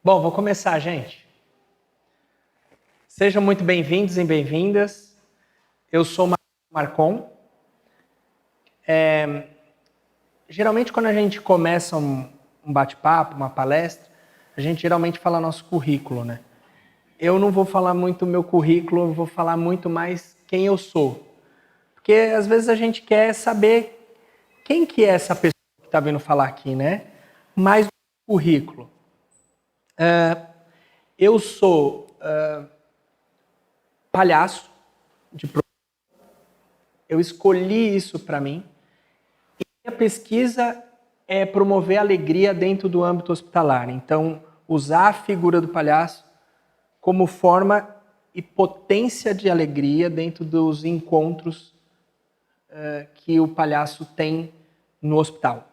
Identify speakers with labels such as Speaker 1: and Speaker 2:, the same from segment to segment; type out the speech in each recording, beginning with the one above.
Speaker 1: Bom, vou começar, gente. Sejam muito bem-vindos e bem-vindas. Eu sou o Marcon. Geralmente, quando a gente começa um bate-papo, uma palestra, a gente geralmente fala nosso currículo, né? Eu não vou falar muito meu currículo, eu vou falar muito mais quem eu sou. Porque, às vezes, a gente quer saber quem que é essa pessoa que está vindo falar aqui, né? Mais do currículo. Eu sou palhaço de profissão. Eu escolhi isso para mim. E a pesquisa é promover alegria dentro do âmbito hospitalar. Então, usar a figura do palhaço como forma e potência de alegria dentro dos encontros que o palhaço tem no hospital.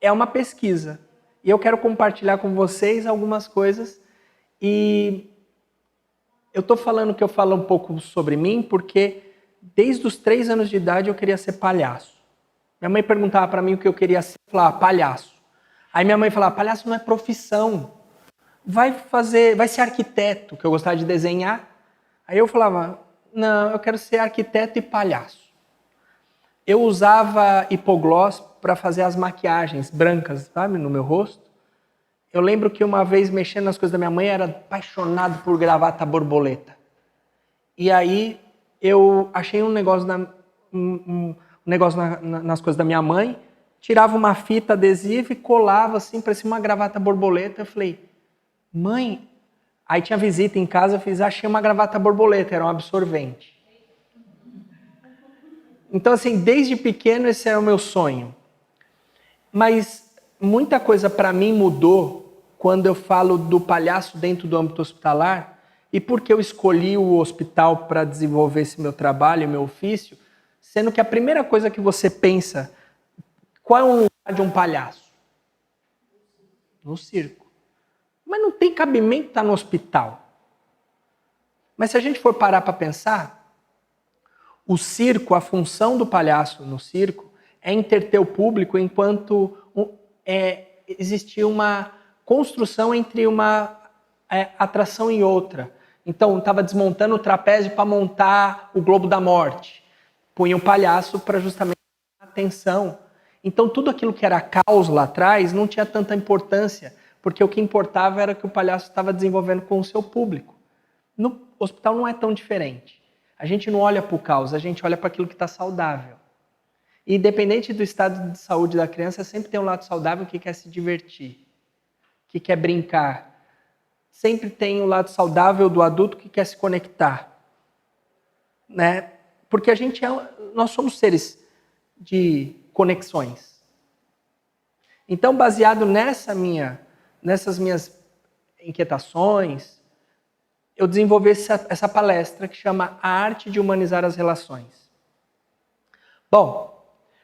Speaker 1: É uma pesquisa. E eu quero compartilhar com vocês algumas coisas. E eu estou falando que eu falo um pouco sobre mim porque desde os 3 anos de idade eu queria ser palhaço. Minha mãe perguntava para mim o que eu queria ser, eu falava, palhaço. Aí minha mãe falava, palhaço não é profissão. Vai ser arquiteto, que eu gostava de desenhar. Aí eu falava, não, eu quero ser arquiteto e palhaço. Eu usava hipoglós para fazer as maquiagens brancas, sabe, no meu rosto. Eu lembro que uma vez, mexendo nas coisas da minha mãe, eu era apaixonado por gravata borboleta. E aí eu achei um negócio, nas coisas da minha mãe, tirava uma fita adesiva e colava assim, parecia uma gravata borboleta. Eu falei, mãe... Aí tinha visita em casa, achei uma gravata borboleta, era um absorvente. Então, assim, desde pequeno esse era o meu sonho. Mas muita coisa para mim mudou quando eu falo do palhaço dentro do âmbito hospitalar e porque eu escolhi o hospital para desenvolver esse meu trabalho, meu ofício, sendo que a primeira coisa que você pensa, qual é o lugar de um palhaço? No circo. Mas não tem cabimento estar no hospital. Mas se a gente for parar para pensar, o circo, a função do palhaço no circo é entreter o público enquanto existia uma construção entre uma atração e outra. Então, estava desmontando o trapézio para montar o Globo da Morte. Punha o palhaço para justamente dar atenção. Então, tudo aquilo que era caos lá atrás não tinha tanta importância, porque o que importava era que o palhaço estava desenvolvendo com o seu público. No hospital não é tão diferente. A gente não olha para o caos, a gente olha para aquilo que está saudável. E independente do estado de saúde da criança, sempre tem um lado saudável que quer se divertir, que quer brincar. Sempre tem o lado saudável do adulto que quer se conectar. Né? Porque nós somos seres de conexões. Então, baseado nessas minhas inquietações, eu desenvolvi essa palestra que chama A Arte de Humanizar as Relações. Bom,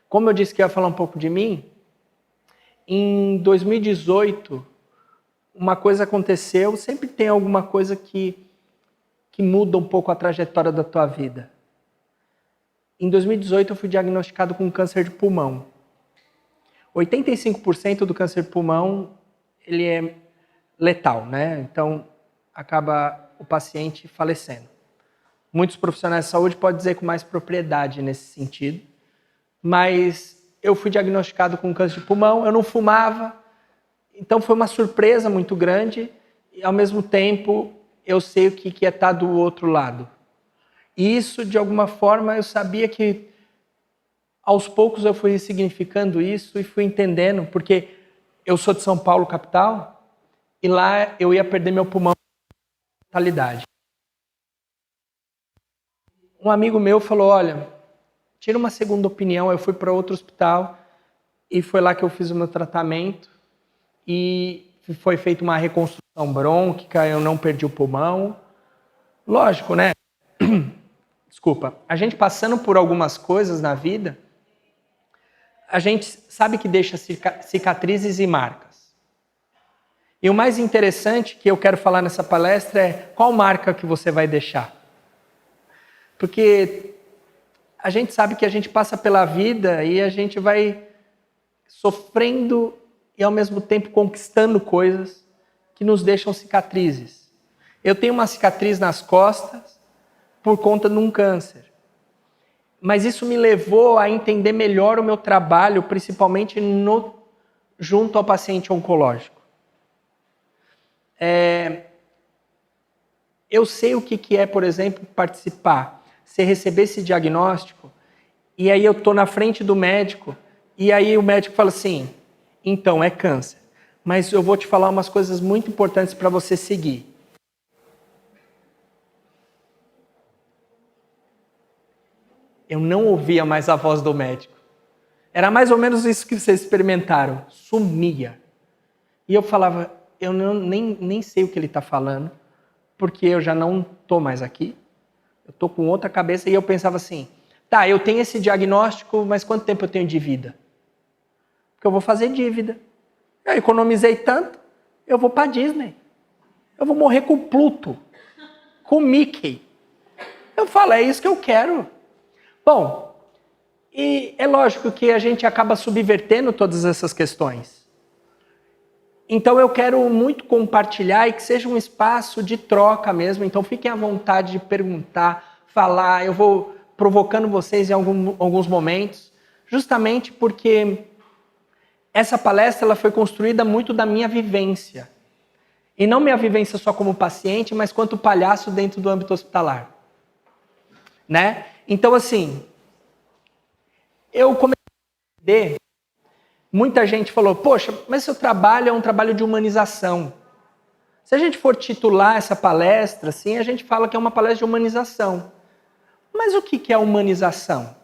Speaker 1: como eu disse que ia falar um pouco de mim, em 2018, uma coisa aconteceu, sempre tem alguma coisa que muda um pouco a trajetória da tua vida. Em 2018, eu fui diagnosticado com câncer de pulmão. 85% do câncer de pulmão, ele é letal, né? Então, acaba o paciente falecendo. Muitos profissionais de saúde podem dizer com mais propriedade nesse sentido, mas eu fui diagnosticado com câncer de pulmão, eu não fumava, então foi uma surpresa muito grande e, ao mesmo tempo, eu sei o que é estar do outro lado. E isso, de alguma forma, eu sabia que, aos poucos, eu fui ressignificando isso e fui entendendo, porque eu sou de São Paulo, capital, e lá eu ia perder meu pulmão com totalidade. Um amigo meu falou, olha, tira uma segunda opinião. Eu fui para outro hospital e foi lá que eu fiz o meu tratamento e foi feita uma reconstrução brônquica, eu não perdi o pulmão. Lógico, né? Desculpa. A gente passando por algumas coisas na vida, a gente sabe que deixa cicatrizes e marcas. E o mais interessante que eu quero falar nessa palestra é qual marca que você vai deixar. Porque a gente sabe que a gente passa pela vida e a gente vai sofrendo e ao mesmo tempo conquistando coisas. que nos deixam cicatrizes. Eu tenho uma cicatriz nas costas por conta de um câncer. Mas isso me levou a entender melhor o meu trabalho, principalmente junto ao paciente oncológico. Eu sei o que é, por exemplo, participar. Você receber esse diagnóstico, e aí eu estou na frente do médico, e aí o médico fala assim, então, é câncer. Mas eu vou te falar umas coisas muito importantes para você seguir. Eu não ouvia mais a voz do médico. Era mais ou menos isso que vocês experimentaram. Sumia. E eu falava, eu nem sei o que ele está falando, porque eu já não estou mais aqui. Eu estou com outra cabeça e eu pensava assim, tá, eu tenho esse diagnóstico, mas quanto tempo eu tenho de vida? Porque eu vou fazer dívida. Eu economizei tanto, eu vou para Disney. Eu vou morrer com Pluto, com Mickey. Eu falo, é isso que eu quero. Bom, e é lógico que a gente acaba subvertendo todas essas questões. Então eu quero muito compartilhar e que seja um espaço de troca mesmo. Então fiquem à vontade de perguntar, falar. Eu vou provocando vocês em alguns momentos, justamente porque essa palestra ela foi construída muito da minha vivência. E não minha vivência só como paciente, mas quanto palhaço dentro do âmbito hospitalar. Né? Então, assim, eu comecei a entender, muita gente falou, poxa, mas seu trabalho é um trabalho de humanização. Se a gente for titular essa palestra, assim, a gente fala que é uma palestra de humanização. Mas o que é humanização?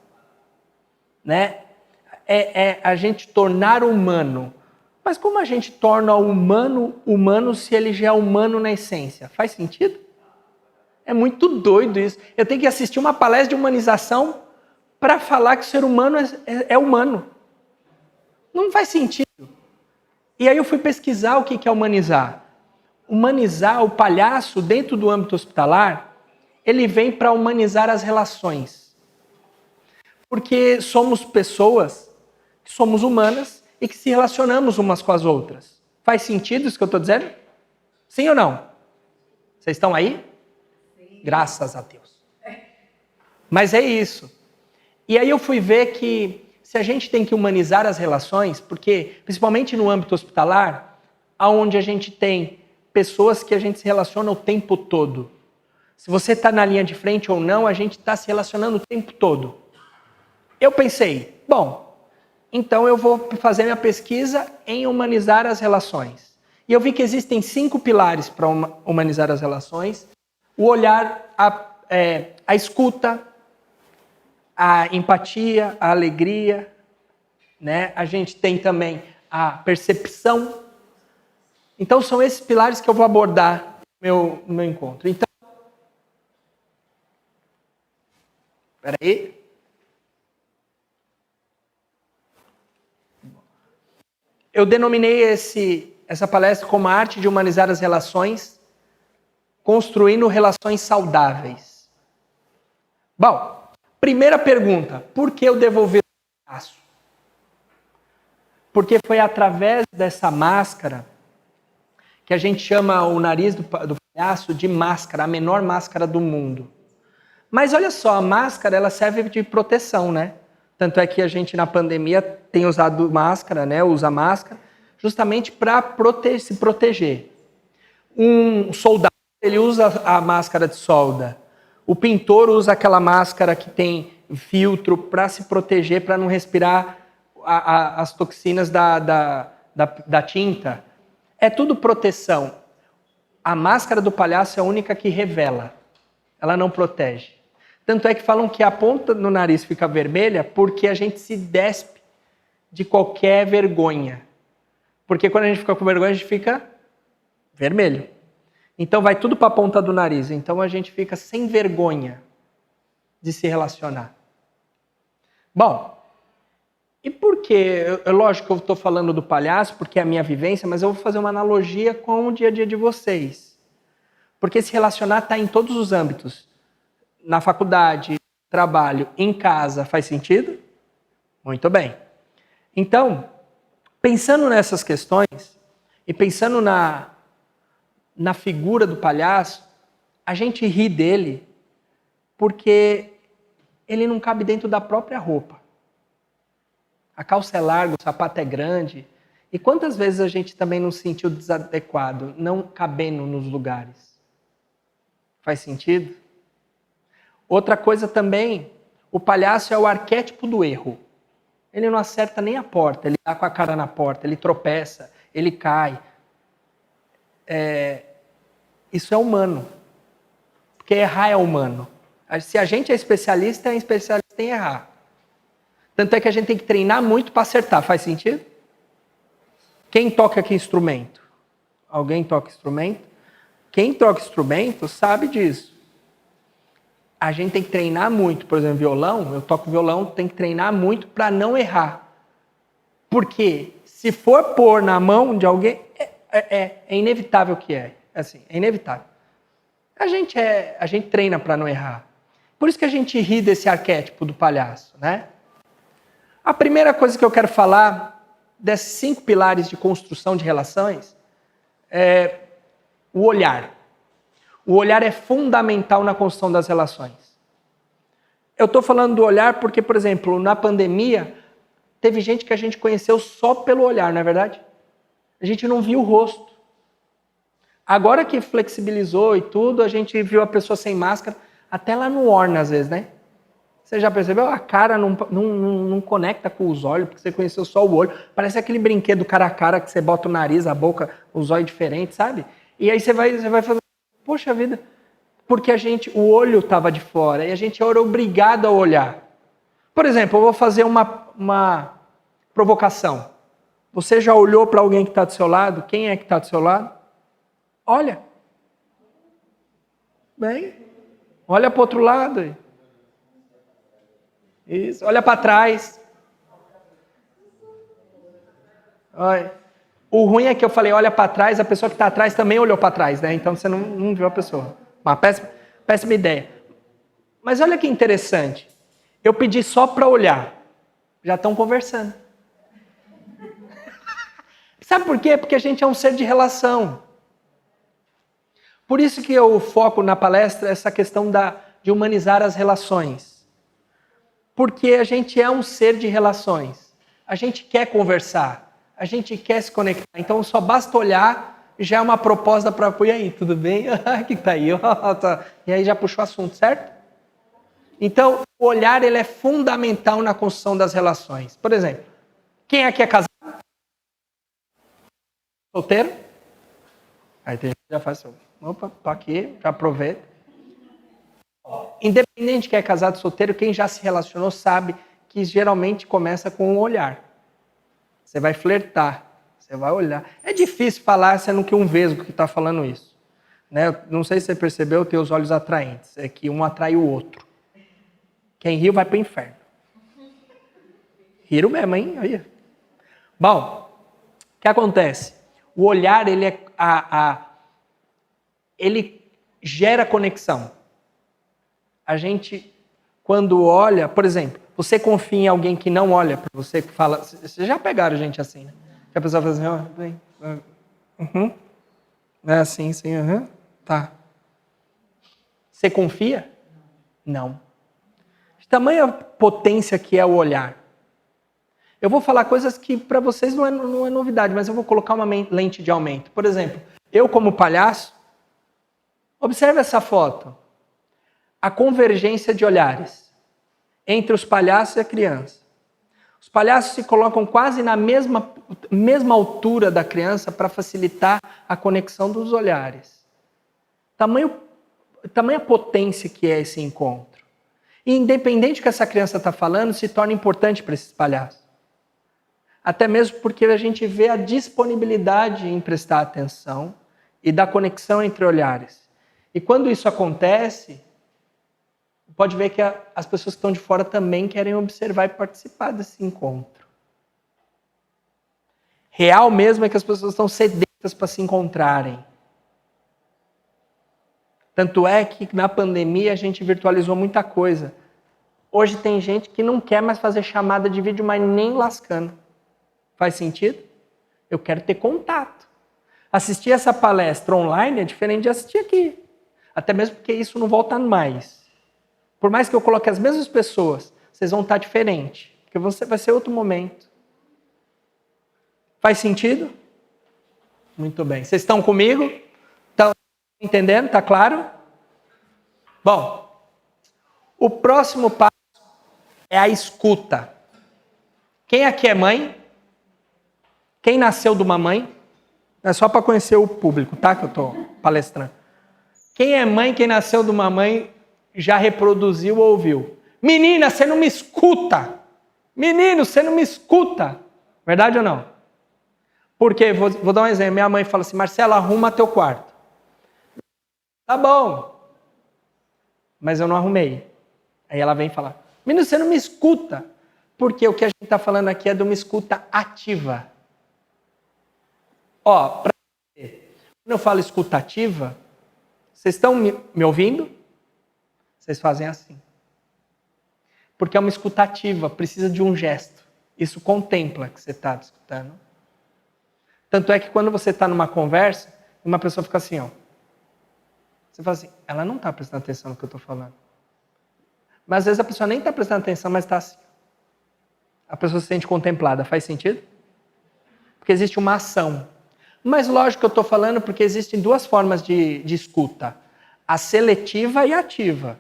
Speaker 1: Né? É a gente tornar humano. Mas como a gente torna o humano humano se ele já é humano na essência? Faz sentido? É muito doido isso. Eu tenho que assistir uma palestra de humanização para falar que o ser humano é humano. Não faz sentido. E aí eu fui pesquisar o que é humanizar. Humanizar, o palhaço dentro do âmbito hospitalar, ele vem para humanizar as relações. Porque somos pessoas que somos humanas e que se relacionamos umas com as outras. Faz sentido isso que eu estou dizendo? Sim ou não? Vocês estão aí? Graças a Deus. Mas é isso. E aí eu fui ver que se a gente tem que humanizar as relações, porque principalmente no âmbito hospitalar, onde a gente tem pessoas que a gente se relaciona o tempo todo. Se você está na linha de frente ou não, a gente está se relacionando o tempo todo. Eu pensei, bom, então eu vou fazer minha pesquisa em humanizar as relações. E eu vi que existem 5 pilares para humanizar as relações. O olhar, a escuta, a empatia, a alegria, né? A gente tem também a percepção. Então são esses pilares que eu vou abordar no meu encontro. Então, espera aí. Eu denominei essa palestra como a arte de humanizar as relações, construindo relações saudáveis. Bom, primeira pergunta, por que eu devolvi o palhaço? Porque foi através dessa máscara que a gente chama o nariz do palhaço de máscara, a menor máscara do mundo. Mas olha só, a máscara ela serve de proteção, né? Tanto é que a gente na pandemia tem usado máscara, né? Usa máscara, justamente para se proteger. Um soldado ele usa a máscara de solda. O pintor usa aquela máscara que tem filtro para se proteger, para não respirar as toxinas da tinta. É tudo proteção. A máscara do palhaço é a única que revela. Ela não protege. Tanto é que falam que a ponta do nariz fica vermelha porque a gente se despe de qualquer vergonha. Porque quando a gente fica com vergonha, a gente fica vermelho. Então vai tudo para a ponta do nariz. Então a gente fica sem vergonha de se relacionar. Bom, e por quê? Lógico que eu estou falando do palhaço, porque é a minha vivência, mas eu vou fazer uma analogia com o dia a dia de vocês. Porque se relacionar está em todos os âmbitos. Na faculdade, trabalho, em casa, faz sentido? Muito bem. Então, pensando nessas questões e pensando na figura do palhaço, a gente ri dele porque ele não cabe dentro da própria roupa. A calça é larga, o sapato é grande. E quantas vezes a gente também não se sentiu desadequado, não cabendo nos lugares? Faz sentido? Outra coisa também, o palhaço é o arquétipo do erro. Ele não acerta nem a porta, ele dá com a cara na porta, ele tropeça, ele cai. Isso é humano. Porque errar é humano. Se a gente é especialista em errar. Tanto é que a gente tem que treinar muito para acertar. Faz sentido? Quem toca aqui instrumento? Alguém toca instrumento? Quem toca instrumento sabe disso. A gente tem que treinar muito. Por exemplo, violão, eu toco violão, tem que treinar muito para não errar. Porque se for pôr na mão de alguém, é inevitável que é. Assim, é inevitável. A gente treina para não errar. Por isso que a gente ri desse arquétipo do palhaço, né? A primeira coisa que eu quero falar desses 5 pilares de construção de relações é o olhar. O olhar é fundamental na construção das relações. Eu estou falando do olhar porque, por exemplo, na pandemia, teve gente que a gente conheceu só pelo olhar, não é verdade? A gente não viu o rosto. Agora que flexibilizou e tudo, a gente viu a pessoa sem máscara, até lá no orna às vezes, né? Você já percebeu? A cara não conecta com os olhos, porque você conheceu só o olho. Parece aquele brinquedo cara a cara que você bota o nariz, a boca, os olhos diferentes, sabe? E aí você vai fazer, poxa vida, porque o olho estava de fora e a gente era obrigado a olhar. Por exemplo, eu vou fazer uma provocação. Você já olhou para alguém que está do seu lado? Quem é que está do seu lado? Olha. Bem, olha para o outro lado aí. Isso, olha para trás. Olha. O ruim é que eu falei, olha para trás, a pessoa que está atrás também olhou para trás, né? Então você não viu a pessoa. Uma péssima ideia. Mas olha que interessante. Eu pedi só para olhar. Já estão conversando. Sabe por quê? Porque a gente é um ser de relação. Por isso que eu foco na palestra essa questão de humanizar as relações. Porque a gente é um ser de relações. A gente quer conversar. A gente quer se conectar. Então só basta olhar e já é uma proposta para... E aí, tudo bem? Que tá aí? E aí já puxou o assunto, certo? Então, o olhar ele é fundamental na construção das relações. Por exemplo, quem aqui é casado? Solteiro? Aí tem gente que já faz... Opa, tô aqui, já aproveita. Independente de quem é casado ou solteiro, quem já se relacionou sabe que geralmente começa com um olhar. Você vai flertar, você vai olhar. É difícil falar sendo que um vesgo que está falando isso. Né? Não sei se você percebeu, ter os olhos atraentes. É que um atrai o outro. Quem riu vai para o inferno. Riram mesmo, hein? Aí. Bom, o que acontece? O olhar, ele gera conexão. A gente, quando olha, por exemplo, você confia em alguém que não olha para você, que fala... Vocês já pegaram gente assim, né? Que a pessoa fala assim, é assim, sim, tá. Você confia? Não. De tamanha potência que é o olhar. Eu vou falar coisas que para vocês não é novidade, mas eu vou colocar uma lente de aumento. Por exemplo, eu como palhaço, observe essa foto. A convergência de olhares entre os palhaços e a criança. Os palhaços se colocam quase na mesma altura da criança para facilitar a conexão dos olhares. Tamanha potência que é esse encontro. E independente do que essa criança está falando, se torna importante para esses palhaços. Até mesmo porque a gente vê a disponibilidade em prestar atenção e da conexão entre olhares. E quando isso acontece, pode ver que as pessoas que estão de fora também querem observar e participar desse encontro. Real mesmo é que as pessoas estão sedentas para se encontrarem. Tanto é que na pandemia a gente virtualizou muita coisa. Hoje tem gente que não quer mais fazer chamada de vídeo, mas nem lascando. Faz sentido? Eu quero ter contato. Assistir essa palestra online é diferente de assistir aqui. Até mesmo porque isso não volta mais. Por mais que eu coloque as mesmas pessoas, vocês vão estar diferentes. Porque vai ser outro momento. Faz sentido? Muito bem. Vocês estão comigo? Estão entendendo? Está claro? Bom, o próximo passo é a escuta. Quem aqui é mãe? Quem nasceu de uma mãe? É só para conhecer o público, tá? Que eu estou palestrando. Quem é mãe, quem nasceu de uma mãe, já reproduziu ou ouviu? Menina, você não me escuta! Menino, você não me escuta! Verdade ou não? Porque, vou dar um exemplo. Minha mãe fala assim, Marcelo, arruma teu quarto. Tá bom. Mas eu não arrumei. Aí ela vem falar, menino, você não me escuta. Porque o que a gente está falando aqui é de uma escuta ativa. Ó, pra você, quando eu falo escuta ativa, vocês estão me ouvindo? Vocês fazem assim. Porque é uma escuta ativa, precisa de um gesto. Isso contempla que você está escutando. Tanto é que quando você está numa conversa, uma pessoa fica assim, ó. Você fala assim, ela não está prestando atenção no que eu estou falando. Mas às vezes a pessoa nem está prestando atenção, mas está assim. A pessoa se sente contemplada. Faz sentido? Porque existe uma ação. Mas lógico que eu estou falando porque existem duas formas de escuta. A seletiva e a ativa.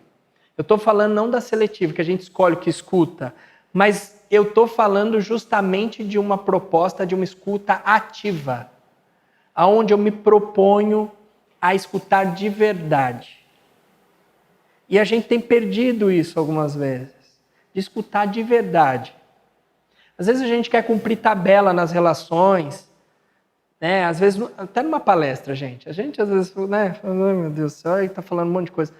Speaker 1: Eu estou falando não da seletiva, que a gente escolhe o que escuta, mas eu estou falando justamente de uma proposta de uma escuta ativa, aonde eu me proponho a escutar de verdade. E a gente tem perdido isso algumas vezes, de escutar de verdade. Às vezes a gente quer cumprir tabela nas relações, né? Às vezes, até numa palestra, gente. A gente às vezes, né? Fala, ai meu Deus do céu, está falando um monte de coisa.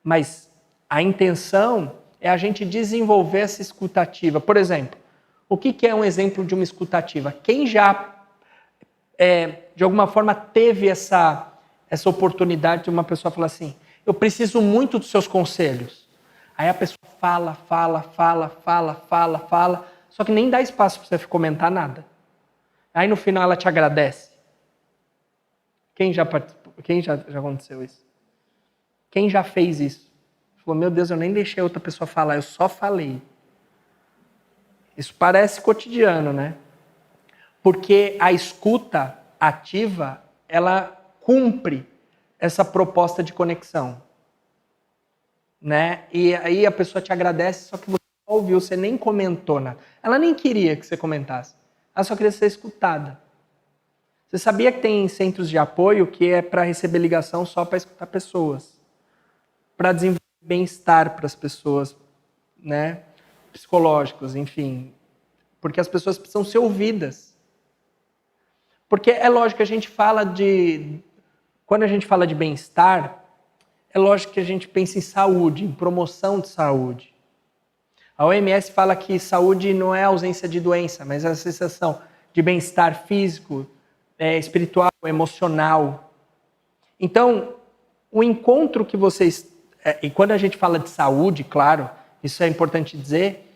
Speaker 1: Mas a intenção é a gente desenvolver essa escutativa. Por exemplo, o que é um exemplo de uma escutativa? Quem já, de alguma forma, teve essa oportunidade de uma pessoa falar assim, eu preciso muito dos seus conselhos. Aí a pessoa fala, só que nem dá espaço para você comentar nada. Aí no final ela te agradece. Quem já participou? Quem já aconteceu isso? Quem já fez isso? Falou, meu Deus, eu nem deixei outra pessoa falar, eu só falei. Isso parece cotidiano, né? Porque a escuta ativa, ela cumpre essa proposta de conexão. Né? E aí a pessoa te agradece, só que você não ouviu, você nem comentou nada. Ela nem queria que você comentasse. Ela só queria ser escutada. Você sabia que tem centros de apoio que é para receber ligação só para escutar pessoas? Para desenvolver bem-estar para as pessoas, né? Psicológicos, enfim. Porque as pessoas precisam ser ouvidas. Porque é lógico que a gente fala de... Quando a gente fala de bem-estar, é lógico que a gente pensa em saúde, em promoção de saúde. A OMS fala que saúde não é ausência de doença, mas é a sensação de bem-estar físico, espiritual, emocional. Então, o encontro que vocês... E quando a gente fala de saúde, claro, isso é importante dizer,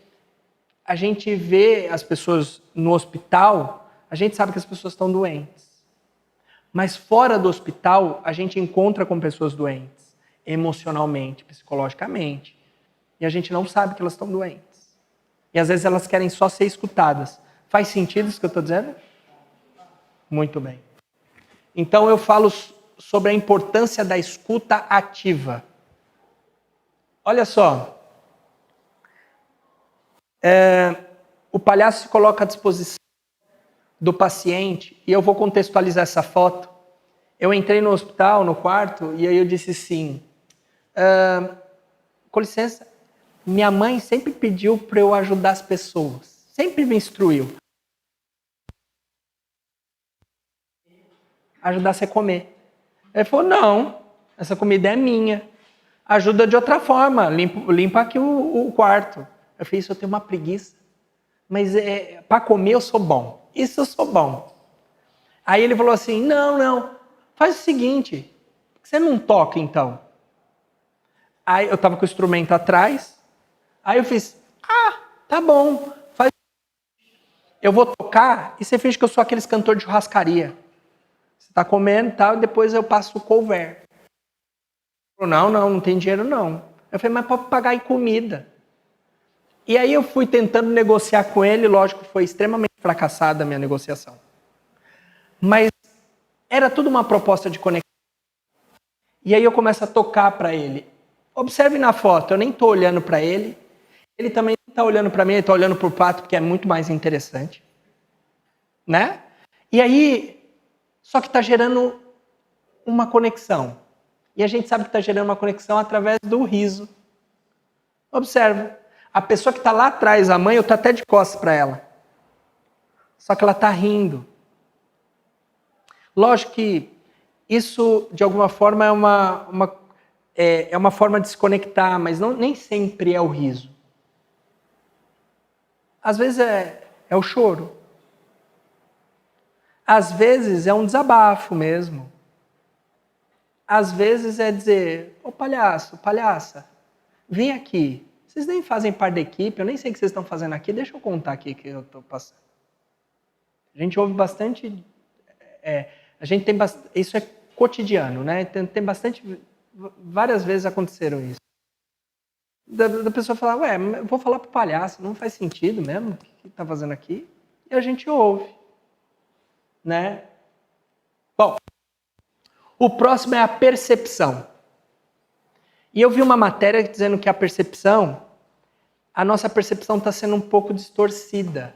Speaker 1: a gente vê as pessoas no hospital, a gente sabe que as pessoas estão doentes. Mas fora do hospital, a gente encontra com pessoas doentes, emocionalmente, psicologicamente. E a gente não sabe que elas estão doentes. E às vezes elas querem só ser escutadas. Faz sentido isso que eu estou dizendo? Muito bem. Então eu falo sobre a importância da escuta ativa. Olha só. O palhaço se coloca à disposição do paciente, e eu vou contextualizar essa foto. Eu entrei no hospital, no quarto, e aí eu disse assim, com licença, minha mãe sempre pediu para eu ajudar as pessoas, sempre me instruiu. Ajudar você a comer. Ele falou, não, essa comida é minha. Ajuda de outra forma, limpa aqui o quarto. Eu falei, isso eu tenho uma preguiça. Mas para comer eu sou bom. Isso eu sou bom. Aí ele falou assim, não, faz o seguinte, você não toca então? Aí eu estava com o instrumento atrás, aí eu fiz, tá bom, eu vou tocar e você finge que eu sou aqueles cantores de churrascaria. Você está comendo e tal, e depois eu passo o couvert. Não tem dinheiro não. Eu falei, mas pode pagar em comida. E aí eu fui tentando negociar com ele, lógico, foi extremamente fracassada a minha negociação. Mas era tudo uma proposta de conexão. E aí eu começo a tocar para ele. Observe na foto, eu nem estou olhando para ele. Ele também não está olhando para mim, ele está olhando para o pato, porque é muito mais interessante. Né? E aí, só que está gerando uma conexão. E a gente sabe que está gerando uma conexão através do riso. Observa. A pessoa que está lá atrás, a mãe, eu estou até de costas para ela. Só que ela está rindo. Lógico que isso, de alguma forma, é uma forma de se conectar, mas nem sempre é o riso. Às vezes é o choro. Às vezes é um desabafo mesmo. Às vezes é dizer, ô palhaço, palhaça, vem aqui. Vocês nem fazem parte da equipe, eu nem sei o que vocês estão fazendo aqui, deixa eu contar aqui o que eu estou passando. A gente ouve bastante... a gente tem isso é cotidiano, né? Tem bastante... Várias vezes aconteceram isso. Da pessoa falar, ué, eu vou falar pro palhaço, não faz sentido mesmo o que está fazendo aqui? E a gente ouve. Né? Bom, o próximo é a percepção. E eu vi uma matéria dizendo que a nossa percepção está sendo um pouco distorcida.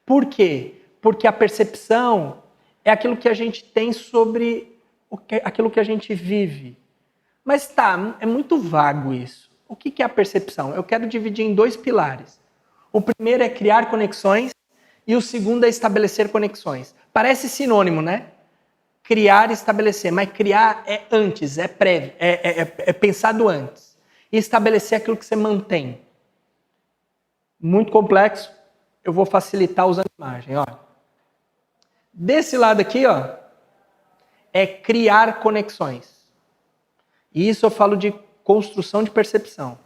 Speaker 1: Por quê? Porque a percepção é aquilo que a gente tem sobre aquilo que a gente vive. Mas é muito vago isso. O que é a percepção? Eu quero dividir em 2 pilares. O primeiro é criar conexões e o segundo é estabelecer conexões. Parece sinônimo, né? Criar e estabelecer, mas criar é antes, é prévio, é pensado antes. E estabelecer aquilo que você mantém. Muito complexo, eu vou facilitar usando imagem. Ó. Desse lado aqui, ó, é criar conexões. E isso eu falo de construção de percepção.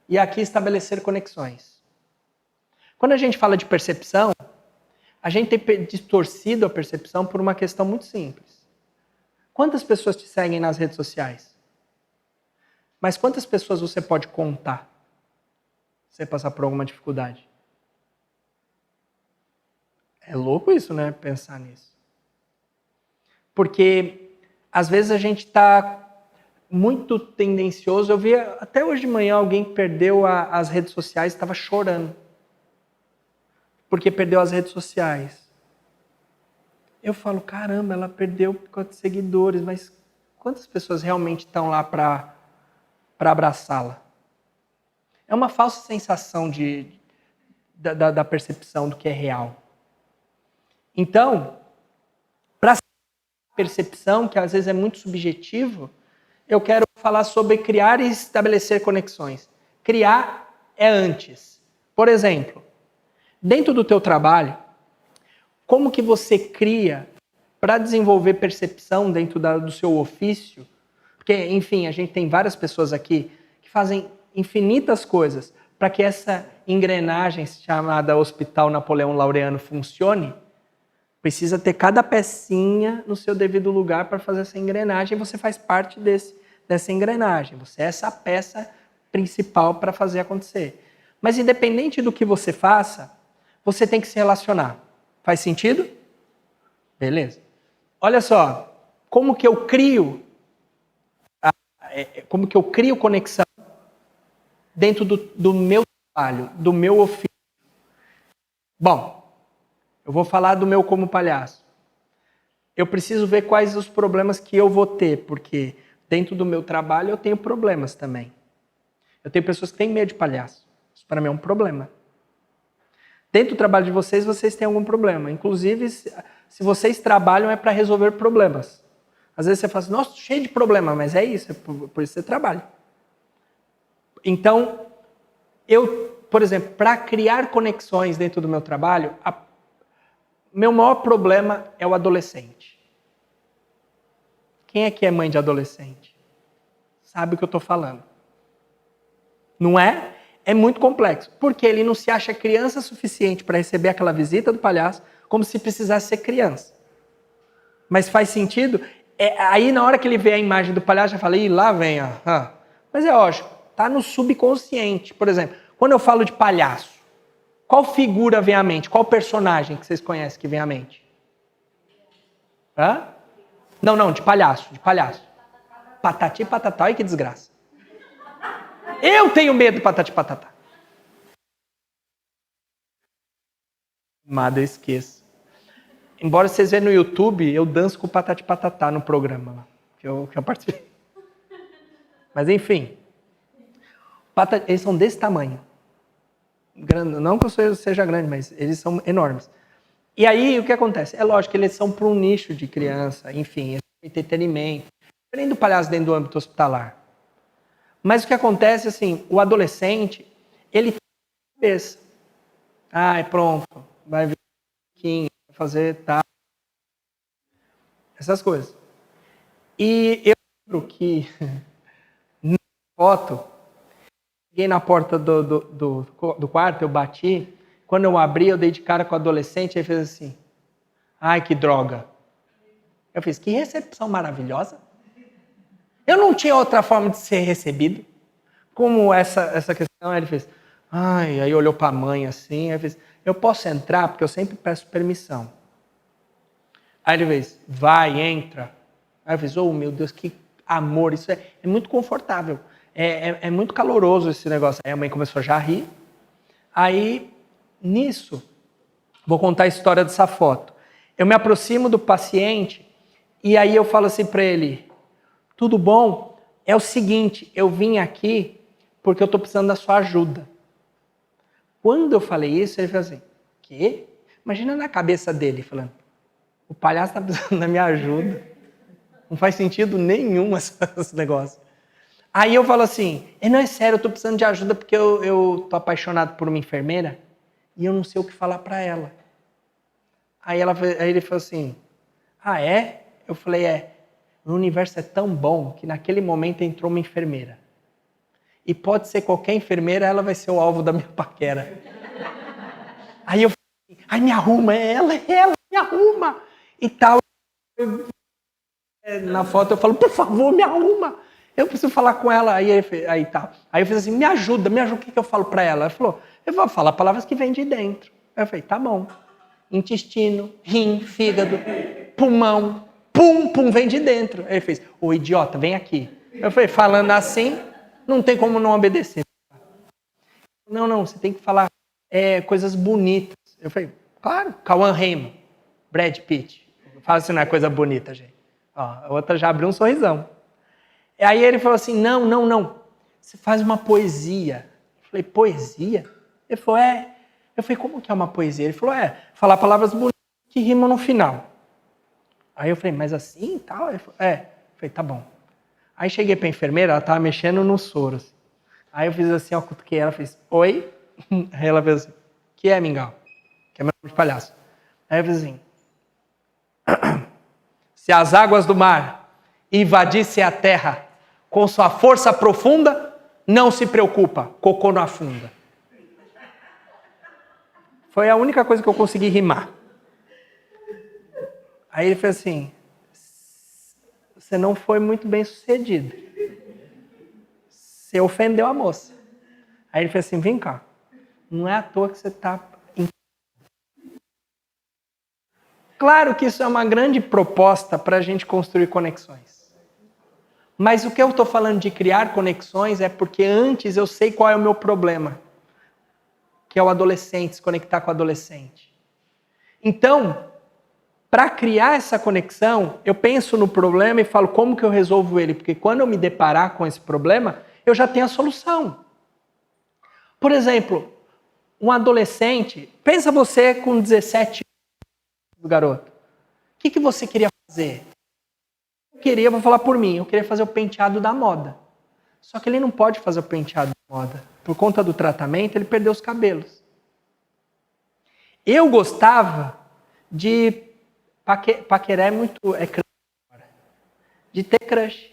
Speaker 1: E aqui estabelecer conexões. Quando a gente fala de percepção, a gente tem distorcido a percepção por uma questão muito simples. Quantas pessoas te seguem nas redes sociais? Mas quantas pessoas você pode contar se você passar por alguma dificuldade? É louco isso, né? Pensar nisso. Porque às vezes a gente está muito tendencioso. Eu vi até hoje de manhã alguém que perdeu as redes sociais e estava chorando. Porque perdeu as redes sociais. Eu falo, caramba, ela perdeu 4 seguidores, mas quantas pessoas realmente estão lá para abraçá-la? É uma falsa sensação da percepção do que é real. Então, para percepção, que às vezes é muito subjetivo, eu quero falar sobre criar e estabelecer conexões. Criar é antes. Por exemplo, dentro do teu trabalho, como que você cria para desenvolver percepção dentro do seu ofício? Porque, enfim, a gente tem várias pessoas aqui que fazem infinitas coisas para que essa engrenagem chamada Hospital Napoleão Laureano funcione. Precisa ter cada pecinha no seu devido lugar para fazer essa engrenagem. Você faz parte dessa engrenagem. Você é essa peça principal para fazer acontecer. Mas independente do que você faça, você tem que se relacionar. Faz sentido? Beleza. Olha só, como que eu crio conexão dentro do meu trabalho, do meu ofício. Bom, eu vou falar do meu como palhaço. Eu preciso ver quais os problemas que eu vou ter, porque dentro do meu trabalho eu tenho problemas também. Eu tenho pessoas que têm medo de palhaço. Isso para mim é um problema. Dentro do trabalho de vocês, vocês têm algum problema. Inclusive, se vocês trabalham é para resolver problemas. Às vezes você fala assim, nossa, cheio de problema, mas é isso, por isso você trabalha. Então, por exemplo, para criar conexões dentro do meu trabalho, meu maior problema é o adolescente. Quem é que é mãe de adolescente? Sabe o que eu estou falando. Não é? É muito complexo, porque ele não se acha criança suficiente para receber aquela visita do palhaço, como se precisasse ser criança. Mas faz sentido? Aí na hora que ele vê a imagem do palhaço, já fala, ih, lá vem, ó. Mas é lógico, tá no subconsciente. Por exemplo, quando eu falo de palhaço, qual figura vem à mente? Qual personagem que vocês conhecem que vem à mente? Hã? Não, de palhaço. Patati e patatá, olha que desgraça. Eu tenho medo do patati e patatá. Mas eu esqueço. Embora vocês vejam no YouTube, eu danço com o patati e patatá no programa lá, que eu participei. Mas enfim, eles são desse tamanho. Não que eu seja grande, mas eles são enormes. E aí, o que acontece? É lógico que eles são para um nicho de criança, enfim, entretenimento. Diferente do palhaço dentro do âmbito hospitalar. Mas o que acontece, assim, o adolescente, ele tem a cabeça. Pronto, vai vir vai fazer tal. Essas coisas. E eu lembro que, na foto, cheguei na porta do quarto, eu bati. Quando eu abri, eu dei de cara com o adolescente, ele fez assim, ai, que droga. Eu fiz, que recepção maravilhosa. Eu não tinha outra forma de ser recebido. Como essa questão, ele fez, aí olhou para a mãe assim, aí fez, eu posso entrar? Porque eu sempre peço permissão. Aí ele fez, vai, entra. Aí eu fiz, oh meu Deus, que amor, isso é muito confortável. É muito caloroso esse negócio. Aí a mãe começou já a rir. Aí, nisso, vou contar a história dessa foto. Eu me aproximo do paciente e aí eu falo assim para ele, tudo bom? É o seguinte, eu vim aqui porque eu estou precisando da sua ajuda. Quando eu falei isso, ele falou assim, quê? Imagina na cabeça dele, falando, o palhaço está precisando da minha ajuda. Não faz sentido nenhum esse negócio. Aí eu falo assim, não, é sério, eu estou precisando de ajuda porque eu tô apaixonado por uma enfermeira e eu não sei o que falar para ela. Aí ele falou assim, é? Eu falei, o universo é tão bom que naquele momento entrou uma enfermeira. E pode ser qualquer enfermeira, ela vai ser o alvo da minha paquera. Aí eu falei, me arruma, é ela, me arruma. E tal. Na foto eu falo, por favor, me arruma. Eu preciso falar com ela. Aí tá. Aí eu fiz assim, me ajuda, o que eu falo pra ela? Ela falou, eu vou falar palavras que vêm de dentro. Aí eu falei, tá bom. Intestino, rim, fígado, pulmão, pum, vem de dentro. Aí ele fez, ô idiota, vem aqui. Eu falei, falando assim, não tem como não obedecer. Não, você tem que falar coisas bonitas. Eu falei, claro, Cauã Raymond, Brad Pitt. Fala se não é coisa bonita, gente. Ó, a outra já abriu um sorrisão. E aí ele falou assim, não, você faz uma poesia. Eu falei, poesia? Ele falou, Eu falei, como que é uma poesia? Ele falou, falar palavras bonitas que rimam no final. Aí eu falei, mas assim e tal? Ele falou, Eu falei, tá bom. Aí cheguei pra enfermeira, ela tava mexendo nos soros. Aí eu fiz assim, cutuquei ela, fez, oi? Aí ela fez assim, que é, mingau? Que é meu nome de palhaço. Aí eu fiz assim, se as águas do mar invadissem a terra com sua força profunda, não se preocupa, cocô não afunda. Foi a única coisa que eu consegui rimar. Aí ele fez assim, você não foi muito bem sucedido. Você ofendeu a moça. Aí ele fez assim, vem cá, não é à toa que você está... Claro que isso é uma grande proposta para a gente construir conexões. Mas o que eu estou falando de criar conexões é porque antes eu sei qual é o meu problema, que é o adolescente, se conectar com o adolescente. Então, para criar essa conexão, eu penso no problema e falo como que eu resolvo ele, porque quando eu me deparar com esse problema, eu já tenho a solução. Por exemplo, um adolescente, pensa você com 17 anos, garoto. O que você queria fazer? Vou falar por mim, eu queria fazer o penteado da moda. Só que ele não pode fazer o penteado da moda. Por conta do tratamento, ele perdeu os cabelos. Eu gostava de paquerar muito crush. De ter crush.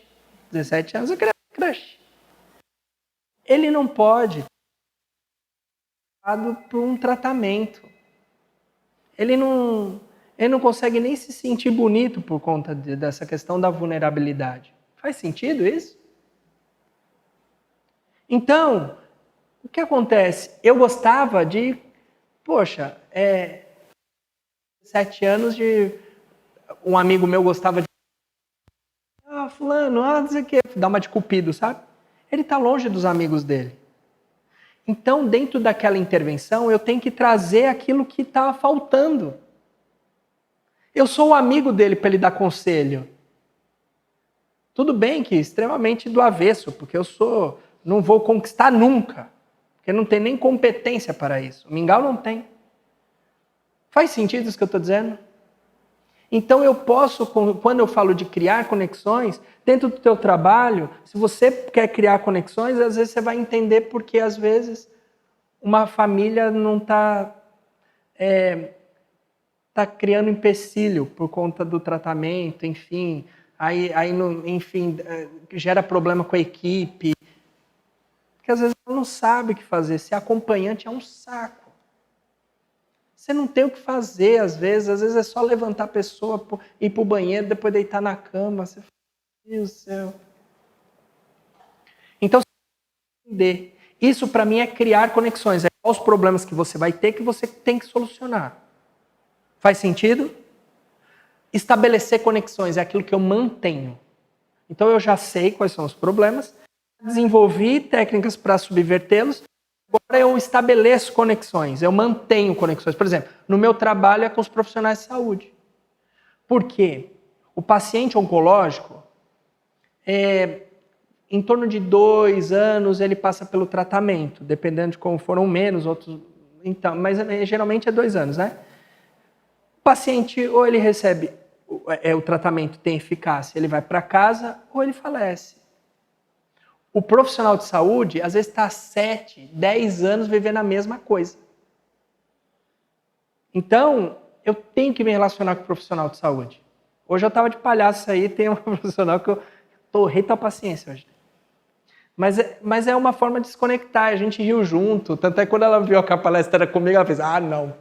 Speaker 1: 17 anos eu queria ter crush. Ele não pode por um tratamento. Ele não Ele não consegue nem se sentir bonito por conta dessa questão da vulnerabilidade. Faz sentido isso? Então, o que acontece? Eu gostava de, 7 anos de... Um amigo meu gostava de... fulano, não sei o quê, dar uma de cupido, sabe? Ele está longe dos amigos dele. Então, dentro daquela intervenção, eu tenho que trazer aquilo que está faltando. Eu sou o amigo dele para ele dar conselho. Tudo bem que extremamente do avesso, porque não vou conquistar nunca. Porque não tem nem competência para isso. O Mingau não tem. Faz sentido isso que eu estou dizendo? Então eu posso, quando eu falo de criar conexões, dentro do teu trabalho, se você quer criar conexões, às vezes você vai entender porque às vezes uma família não está criando empecilho por conta do tratamento, enfim, gera problema com a equipe, porque às vezes ela não sabe o que fazer, ser acompanhante é um saco. Você não tem o que fazer, às vezes é só levantar a pessoa, ir para o banheiro, depois deitar na cama. Você fala, meu Deus do céu. Então, você tem que entender. Isso, para mim, é criar conexões. É os problemas que você vai ter que você tem que solucionar. Faz sentido? Estabelecer conexões é aquilo que eu mantenho. Então, eu já sei quais são os problemas, desenvolvi técnicas para subvertê-los. Agora eu estabeleço conexões, eu mantenho conexões. Por exemplo, no meu trabalho é com os profissionais de saúde. Por quê? O paciente oncológico, em torno de 2 anos, ele passa pelo tratamento, dependendo de como foram menos, outros... Então, mas geralmente é 2 anos, né? O paciente, ou ele recebe o tratamento, tem eficácia, ele vai para casa, ou ele falece. O profissional de saúde, às vezes, está 7, 10 anos vivendo a mesma coisa. Então, eu tenho que me relacionar com o profissional de saúde. Hoje eu estava de palhaço aí, tem uma profissional que eu torrei tua paciência hoje. Mas é uma forma de se conectar, a gente riu junto. Tanto é que quando ela viu que a palestra era comigo, ela fez, não.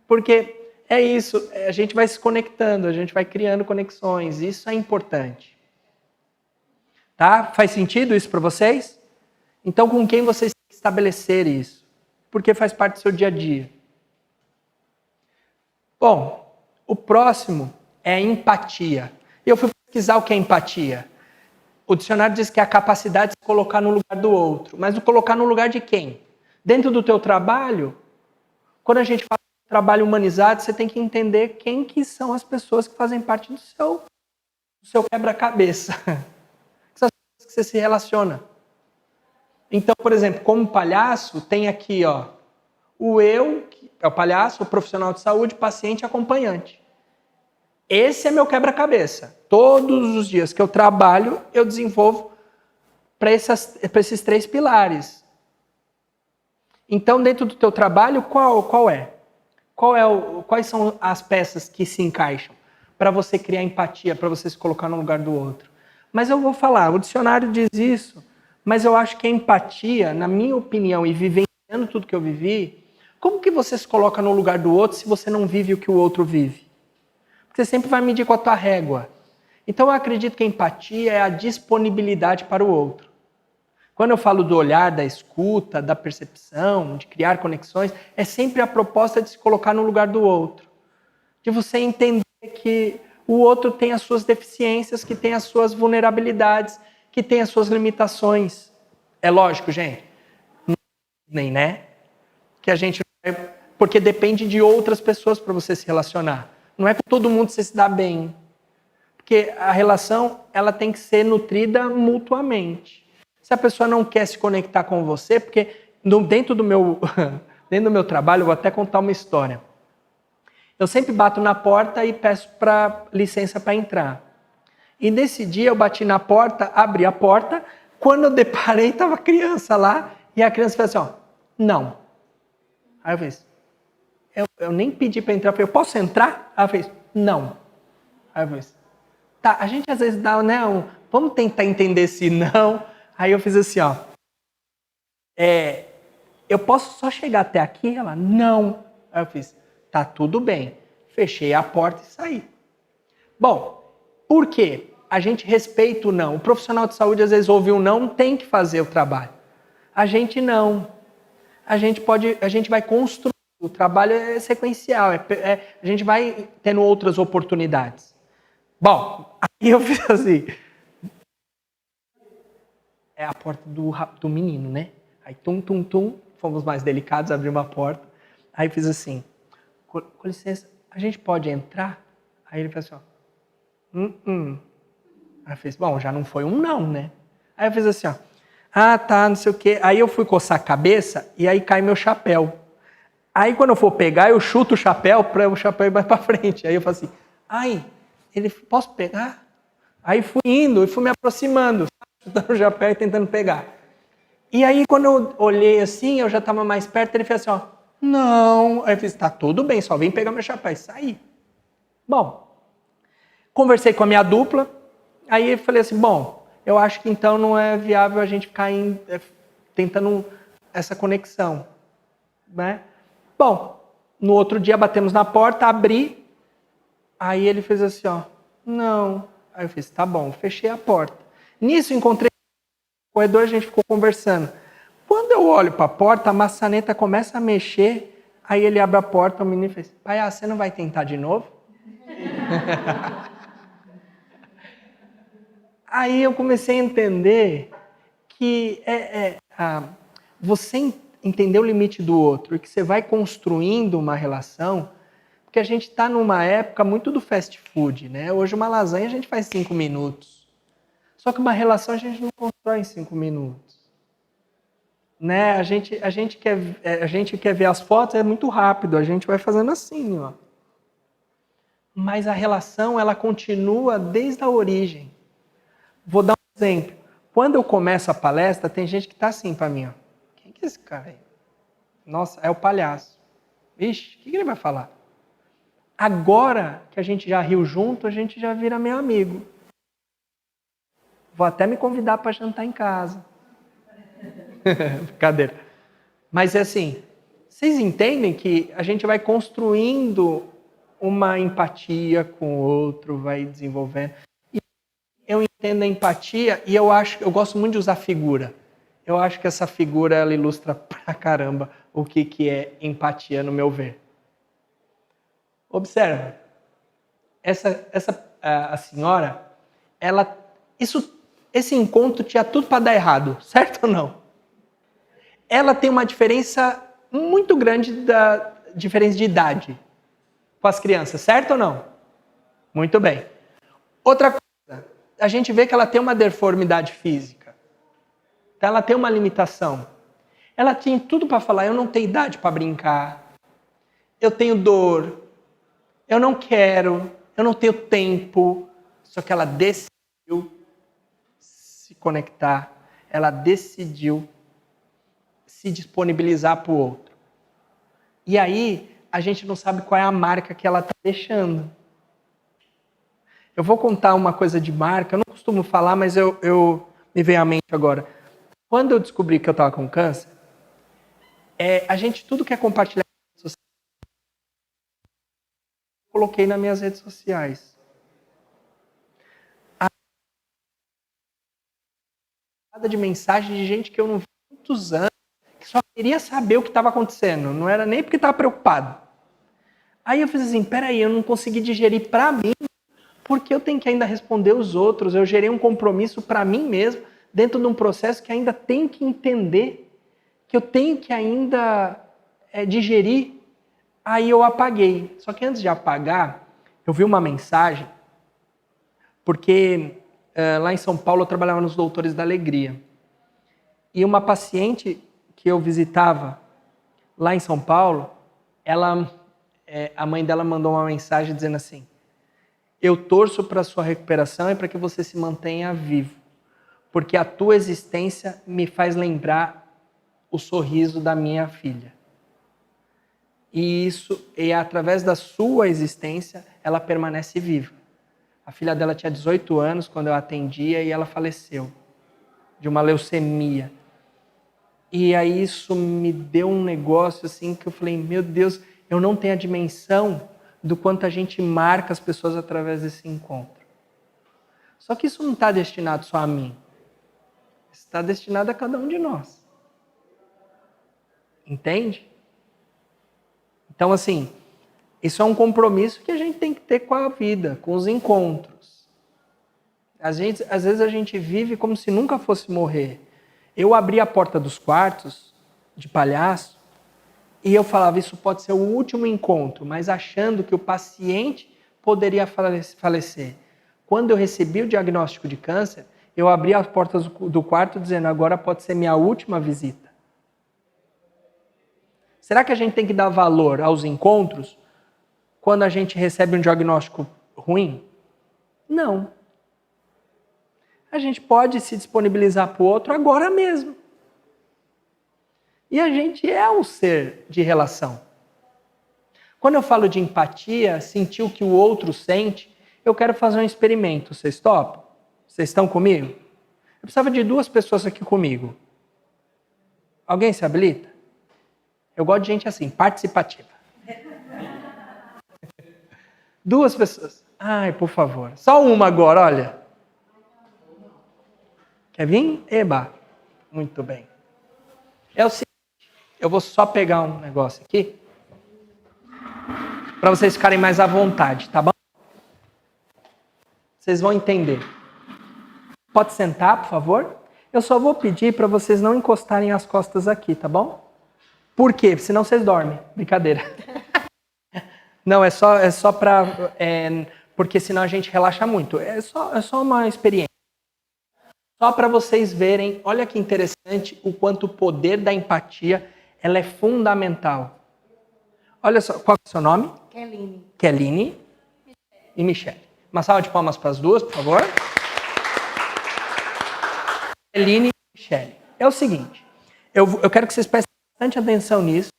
Speaker 1: Porque é isso, a gente vai se conectando, a gente vai criando conexões, isso é importante. Tá? Faz sentido isso para vocês? Então, com quem vocês têm que estabelecer isso? Porque faz parte do seu dia a dia. Bom, o próximo é a empatia. Eu fui pesquisar o que é empatia. O dicionário diz que é a capacidade de se colocar no lugar do outro. Mas colocar no lugar de quem? Dentro do teu trabalho, quando a gente fala de trabalho humanizado, você tem que entender quem que são as pessoas que fazem parte do seu quebra-cabeça. Que você se relaciona. Então, por exemplo, como palhaço, tem aqui, o eu, que é o palhaço, o profissional de saúde, paciente e acompanhante. Esse é meu quebra-cabeça. Todos os dias que eu trabalho, eu desenvolvo para esses 3 pilares. Então, dentro do teu trabalho, qual é? Quais são as peças que se encaixam para você criar empatia, para você se colocar no lugar do outro? Mas eu vou falar, o dicionário diz isso, mas eu acho que a empatia, na minha opinião, e vivenciando tudo que eu vivi, como que você se coloca no lugar do outro se você não vive o que o outro vive? Porque você sempre vai medir com a tua régua. Então eu acredito que a empatia é a disponibilidade para o outro. Quando eu falo do olhar, da escuta, da percepção, de criar conexões, é sempre a proposta de se colocar no lugar do outro. De você entender que o outro tem as suas deficiências, que tem as suas vulnerabilidades, que tem as suas limitações. É lógico, gente? Nem, né? Que a gente vai... Porque depende de outras pessoas para você se relacionar. Não é com todo mundo você se dá bem. Porque a relação, ela tem que ser nutrida mutuamente. Se a pessoa não quer se conectar com você, porque dentro do meu trabalho, eu vou até contar uma história. Eu sempre bato na porta e peço licença para entrar. E nesse dia eu bati na porta, abri a porta, quando eu deparei, estava a criança lá, e a criança fez assim, não. Aí eu fiz, eu nem pedi para entrar, eu falei, eu posso entrar? Aí ela fez, não. Aí eu fiz, tá, a gente às vezes dá, né, vamos tentar entender esse não. Aí eu fiz assim, eu posso só chegar até aqui? Ela, não. Aí eu fiz, tá tudo bem. fechei a porta e saí. Bom, por quê? A gente respeita o não. O profissional de saúde às vezes ouve o não, tem que fazer o trabalho. A gente não. A gente vai construir. O trabalho é sequencial, a gente vai tendo outras oportunidades. Bom, aí eu fiz assim. É a porta do menino, né? Aí tum, tum, tum, fomos mais delicados, abri uma porta. Aí fiz assim, com licença, a gente pode entrar? Aí ele fez assim, ó. Aí eu fiz, bom, já não foi um não, né? Aí eu fiz assim, ó. Ah, tá, não sei o quê. Aí eu fui coçar a cabeça e aí cai meu chapéu. Aí quando eu for pegar, eu chuto o chapéu para o chapéu ir mais para frente. Aí eu falo assim, ai, posso pegar? Aí fui indo e fui me aproximando, chutando o chapéu e tentando pegar. E aí quando eu olhei assim, eu já estava mais perto, ele fez assim, ó, não. Aí eu fiz, tá tudo bem, só vem pegar meu chapéu e sair. Bom, conversei com a minha dupla, aí eu falei assim, bom, eu acho que então não é viável a gente ficar tentando essa conexão, né? Bom, no outro dia batemos na porta, abri, aí ele fez assim, ó, não. Aí eu fiz, tá bom, fechei a porta. Nisso encontrei no corredor, a gente ficou conversando. Quando eu olho para a porta, a maçaneta começa a mexer, aí ele abre a porta, o menino fez, pai, você não vai tentar de novo? Aí eu comecei a entender que você entender o limite do outro e que você vai construindo uma relação, porque a gente está numa época muito do fast food, né? Hoje uma lasanha a gente faz 5 minutos. Só que uma relação a gente não constrói em 5 minutos. Né? A gente quer ver as fotos, é muito rápido, a gente vai fazendo assim, ó. Mas a relação, ela continua desde a origem. Vou dar um exemplo. Quando eu começo a palestra, tem gente que tá assim para mim, ó. Quem que é esse cara aí? Nossa, é o palhaço. Vixe, o que ele vai falar? Agora que a gente já riu junto, a gente já vira meu amigo. Vou até me convidar para jantar em casa. Brincadeira. Mas é assim, vocês entendem que a gente vai construindo uma empatia com o outro, vai desenvolvendo. E eu entendo a empatia e eu gosto muito de usar figura. Eu acho que essa figura ela ilustra pra caramba o que é empatia no meu ver. Observa. A senhora, esse encontro tinha tudo para dar errado, certo ou não? Ela tem uma diferença muito grande da diferença de idade com as crianças, certo ou não? Muito bem. Outra coisa, a gente vê que ela tem uma deformidade física. Então ela tem uma limitação. Ela tinha tudo para falar, eu não tenho idade para brincar. Eu tenho dor. Eu não quero. Eu não tenho tempo. Só que ela decidiu se conectar. Ela decidiu se disponibilizar para o outro. E aí, a gente não sabe qual é a marca que ela está deixando. Eu vou contar uma coisa de marca, eu não costumo falar, mas eu me veio à mente agora. Quando eu descobri que eu estava com câncer, a gente tudo quer compartilhar nas redes sociais. Eu coloquei nas minhas redes sociais. De mensagem de gente que eu não vi há muitos anos, que só queria saber o que estava acontecendo, não era nem porque estava preocupado. Aí eu fiz assim, peraí, eu não consegui digerir para mim, porque eu tenho que ainda responder os outros, eu gerei um compromisso para mim mesmo, dentro de um processo que ainda tenho que entender, que eu tenho que ainda digerir. Aí eu apaguei. Só que antes de apagar, eu vi uma mensagem, porque lá em São Paulo eu trabalhava nos Doutores da Alegria. E uma paciente que eu visitava lá em São Paulo, a mãe dela mandou uma mensagem dizendo assim, eu torço para a sua recuperação e para que você se mantenha vivo, porque a tua existência me faz lembrar o sorriso da minha filha. E através da sua existência, ela permanece viva. A filha dela tinha 18 anos quando eu atendia e ela faleceu de uma leucemia. E aí isso me deu um negócio assim que eu falei, meu Deus, eu não tenho a dimensão do quanto a gente marca as pessoas através desse encontro. Só que isso não está destinado só a mim. Está destinado a cada um de nós. Entende? Então, assim, isso é um compromisso que a gente tem que ter com a vida, com os encontros. Às vezes a gente vive como se nunca fosse morrer. Eu abri a porta dos quartos de palhaço e eu falava, isso pode ser o último encontro, mas achando que o paciente poderia falecer. Quando eu recebi o diagnóstico de câncer, eu abri as portas do quarto dizendo, agora pode ser minha última visita. Será que a gente tem que dar valor aos encontros quando a gente recebe um diagnóstico ruim? Não. A gente pode se disponibilizar para o outro agora mesmo. E a gente é um ser de relação. Quando eu falo de empatia, sentir o que o outro sente, eu quero fazer um experimento. Vocês topam? Vocês estão comigo? Eu precisava de 2 pessoas aqui comigo. Alguém se habilita? Eu gosto de gente assim, participativa. 2 pessoas. Ai, por favor. Só uma agora, olha. Quer vir? Eba. Muito bem. É o seguinte, eu vou só pegar um negócio aqui para vocês ficarem mais à vontade, tá bom? Vocês vão entender. Pode sentar, por favor? Eu só vou pedir para vocês não encostarem as costas aqui, tá bom? Por quê? Senão vocês dormem. Brincadeira. Não, é só para... porque senão a gente relaxa muito. É só uma experiência. Só para vocês verem, olha que interessante o quanto o poder da empatia ela é fundamental. Olha só, qual é o seu nome?
Speaker 2: Keline.
Speaker 1: Keline e Michele. Uma salva de palmas para as 2, por favor. Keline e Michele. É o seguinte, eu quero que vocês prestem bastante atenção nisso.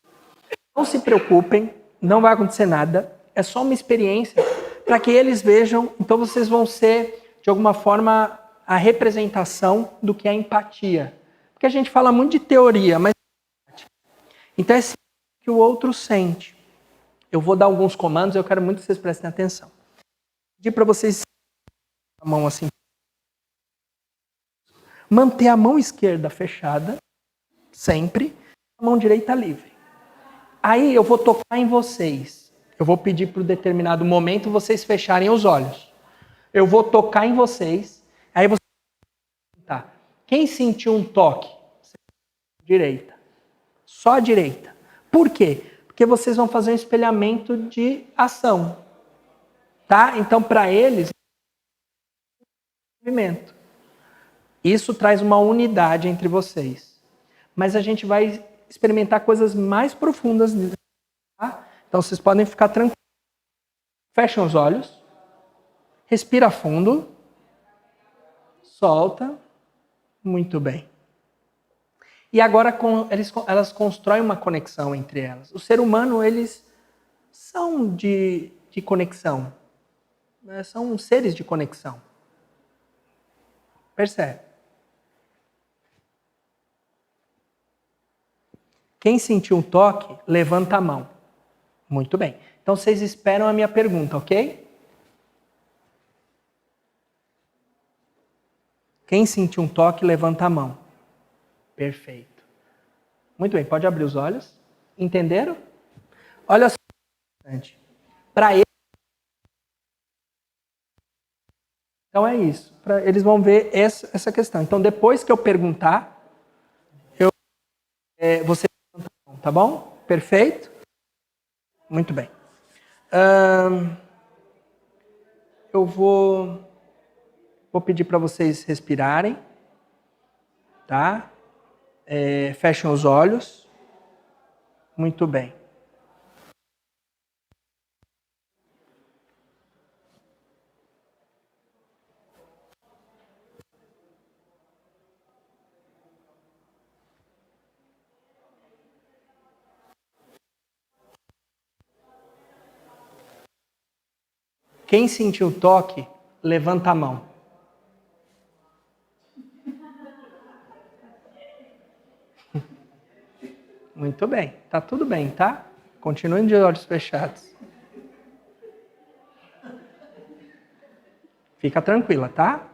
Speaker 1: Não se preocupem, não vai acontecer nada. É só uma experiência para que eles vejam. Então vocês vão ser, de alguma forma, a representação do que é empatia. Porque a gente fala muito de teoria, mas... Então é assim que o outro sente. Eu vou dar alguns comandos, eu quero muito que vocês prestem atenção. Pedir para vocês a mão assim. Manter a mão esquerda fechada, sempre, a mão direita livre. Aí eu vou tocar em vocês. Eu vou pedir para um determinado momento vocês fecharem os olhos. Eu vou tocar em vocês. Aí você vai perguntar, quem sentiu um toque? Direita. Só a direita. Por quê? Porque vocês vão fazer um espelhamento de ação. Tá? Então, para eles, movimento. Isso traz uma unidade entre vocês. Mas a gente vai experimentar coisas mais profundas. Tá? Então, vocês podem ficar tranquilos. Fechem os olhos. Respira fundo. Solta. Muito bem. E agora elas constroem uma conexão entre elas. O ser humano, eles são de conexão. São seres de conexão. Percebe? Quem sentiu um toque, levanta a mão. Muito bem. Então vocês esperam a minha pergunta, ok? Quem sentiu um toque, levanta a mão. Perfeito. Muito bem, pode abrir os olhos. Entenderam? Olha só. Para eles. Então é isso. Eles vão ver essa questão. Então depois que eu perguntar, você levanta a mão, tá bom? Perfeito? Muito bem. Eu vou pedir para vocês respirarem. Tá? Fechem os olhos. Muito bem. Quem sentiu o toque, levanta a mão. Muito bem. Tá tudo bem, tá? Continuem de olhos fechados. Fica tranquila, tá?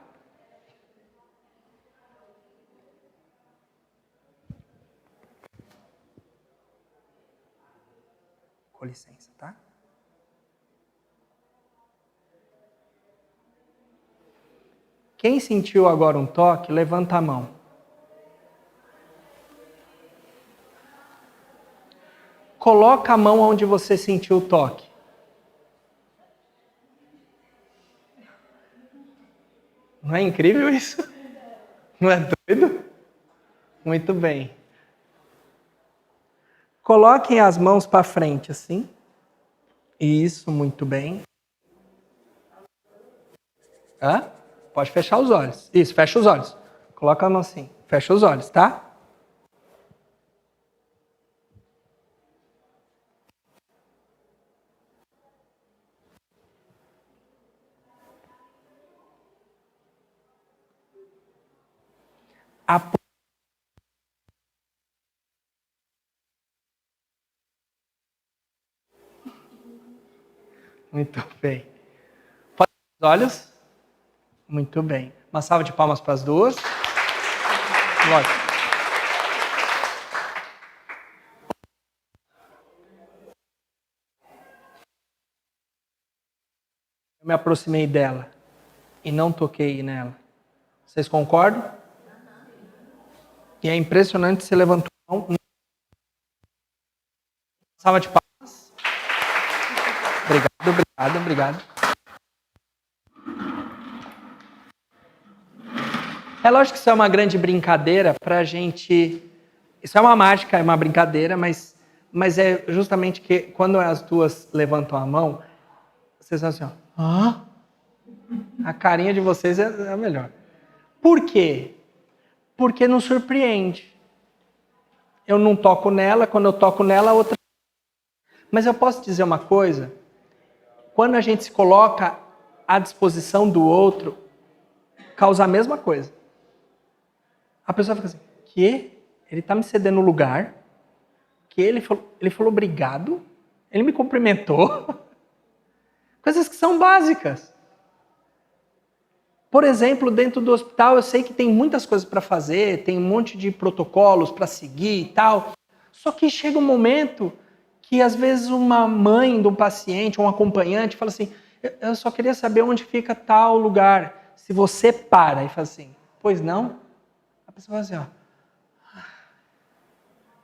Speaker 1: Com licença, tá? Quem sentiu agora um toque, levanta a mão. Coloca a mão onde você sentiu o toque. Não é incrível isso? Não é doido? Muito bem. Coloquem as mãos para frente, assim. Isso, muito bem. Hã? Pode fechar os olhos. Isso, fecha os olhos. Coloca a mão assim. Fecha os olhos, tá? Muito bem. Pode fechar os olhos? Muito bem. Uma salva de palmas para as duas. Lógico. Eu me aproximei dela e não toquei nela. Vocês concordam? E é impressionante, você levantou a mão. Salva de palmas. Obrigado. É lógico que isso é uma grande brincadeira pra gente. Isso é uma mágica, é uma brincadeira, mas é justamente que quando as duas levantam a mão, vocês falam assim, ó. Ah? A carinha de vocês é a melhor. Por quê? Porque não surpreende. Eu não toco nela, quando eu toco nela, a outra. Mas eu posso dizer uma coisa? Quando a gente se coloca à disposição do outro, causa a mesma coisa. A pessoa fica assim, que? Ele está me cedendo o lugar? Que ele falou obrigado? Ele me cumprimentou? Coisas que são básicas. Por exemplo, dentro do hospital eu sei que tem muitas coisas para fazer, tem um monte de protocolos para seguir e tal. Só que chega um momento que às vezes uma mãe de um paciente, um acompanhante, fala assim, eu só queria saber onde fica tal lugar. Se você para e fala assim, pois não? A pessoa fala assim, ó.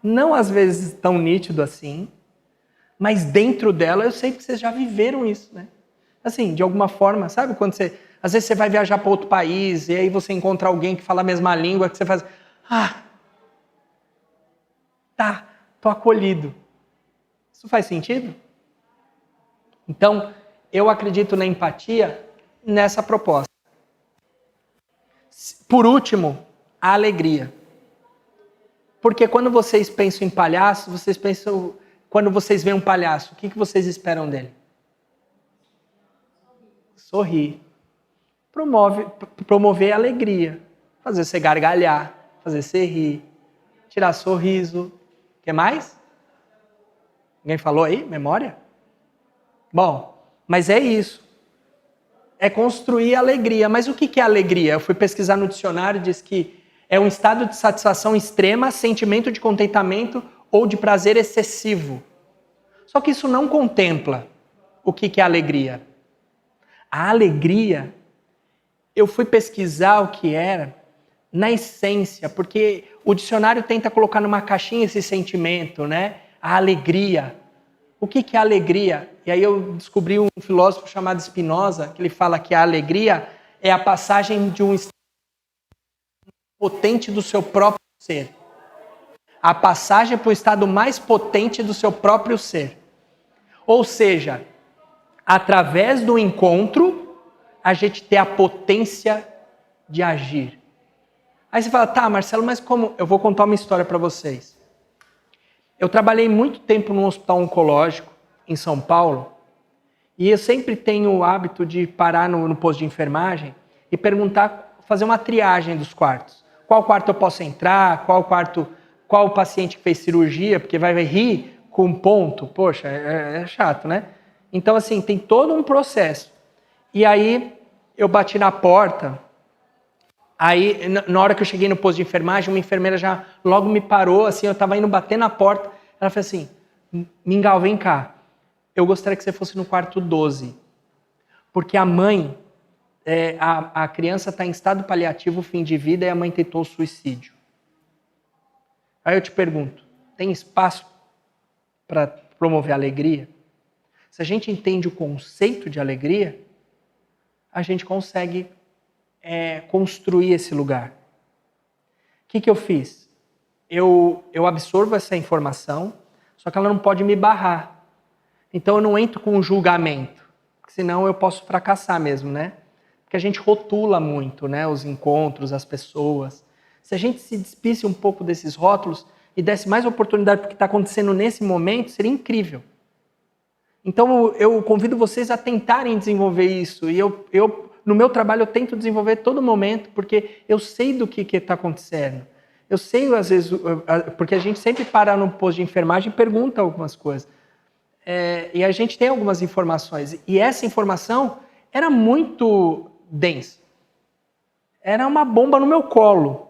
Speaker 1: Não às vezes tão nítido assim, mas dentro dela eu sei que vocês já viveram isso, né? Assim, de alguma forma, sabe quando você... Às vezes você vai viajar para outro país e aí você encontra alguém que fala a mesma língua, que você faz... Tá, tô acolhido. Isso faz sentido? Então, eu acredito na empatia nessa proposta. Por último, a alegria. Porque quando vocês pensam em palhaço, vocês pensam... Quando vocês veem um palhaço, o que vocês esperam dele? Sorrir. Promover a alegria. Fazer você gargalhar, fazer você rir, tirar sorriso. O que mais? Alguém falou aí? Memória? Bom, mas é isso. É construir alegria. Mas o que é alegria? Eu fui pesquisar no dicionário e diz que é um estado de satisfação extrema, sentimento de contentamento ou de prazer excessivo. Só que isso não contempla o que é alegria. A alegria, eu fui pesquisar o que era na essência, porque o dicionário tenta colocar numa caixinha esse sentimento, né? A alegria. O que é alegria? E aí eu descobri um filósofo chamado Spinoza, que ele fala que a alegria é a passagem de um estado potente do seu próprio ser. A passagem para o estado mais potente do seu próprio ser. Ou seja, através do encontro, a gente tem a potência de agir. Aí você fala, tá, Marcelo, mas como? Eu vou contar uma história para vocês. Eu trabalhei muito tempo num hospital oncológico em São Paulo e eu sempre tenho o hábito de parar no posto de enfermagem e perguntar, fazer uma triagem dos quartos. Qual quarto eu posso entrar, qual o paciente que fez cirurgia, porque vai rir com um ponto. Poxa, é chato, né? Então, assim, tem todo um processo. E aí eu bati na porta. Aí, na hora que eu cheguei no posto de enfermagem, uma enfermeira já logo me parou, assim, eu estava indo bater na porta. Ela falou assim, Mingau, vem cá. Eu gostaria que você fosse no quarto 12. Porque a mãe, a criança está em estado paliativo, fim de vida, e a mãe tentou suicídio. Aí eu te pergunto, tem espaço para promover alegria? Se a gente entende o conceito de alegria, a gente consegue construir esse lugar. O que eu fiz? Eu absorvo essa informação, só que ela não pode me barrar. Então eu não entro com um julgamento, porque senão eu posso fracassar mesmo, né? Porque a gente rotula muito, né? Os encontros, as pessoas. Se a gente se despisse um pouco desses rótulos e desse mais oportunidade para o que está acontecendo nesse momento, seria incrível. Então eu convido vocês a tentarem desenvolver isso. E no meu trabalho eu tento desenvolver todo momento, porque eu sei do que está acontecendo. Eu sei, às vezes, porque a gente sempre para no posto de enfermagem e pergunta algumas coisas. E a gente tem algumas informações. E essa informação era muito densa. Era uma bomba no meu colo.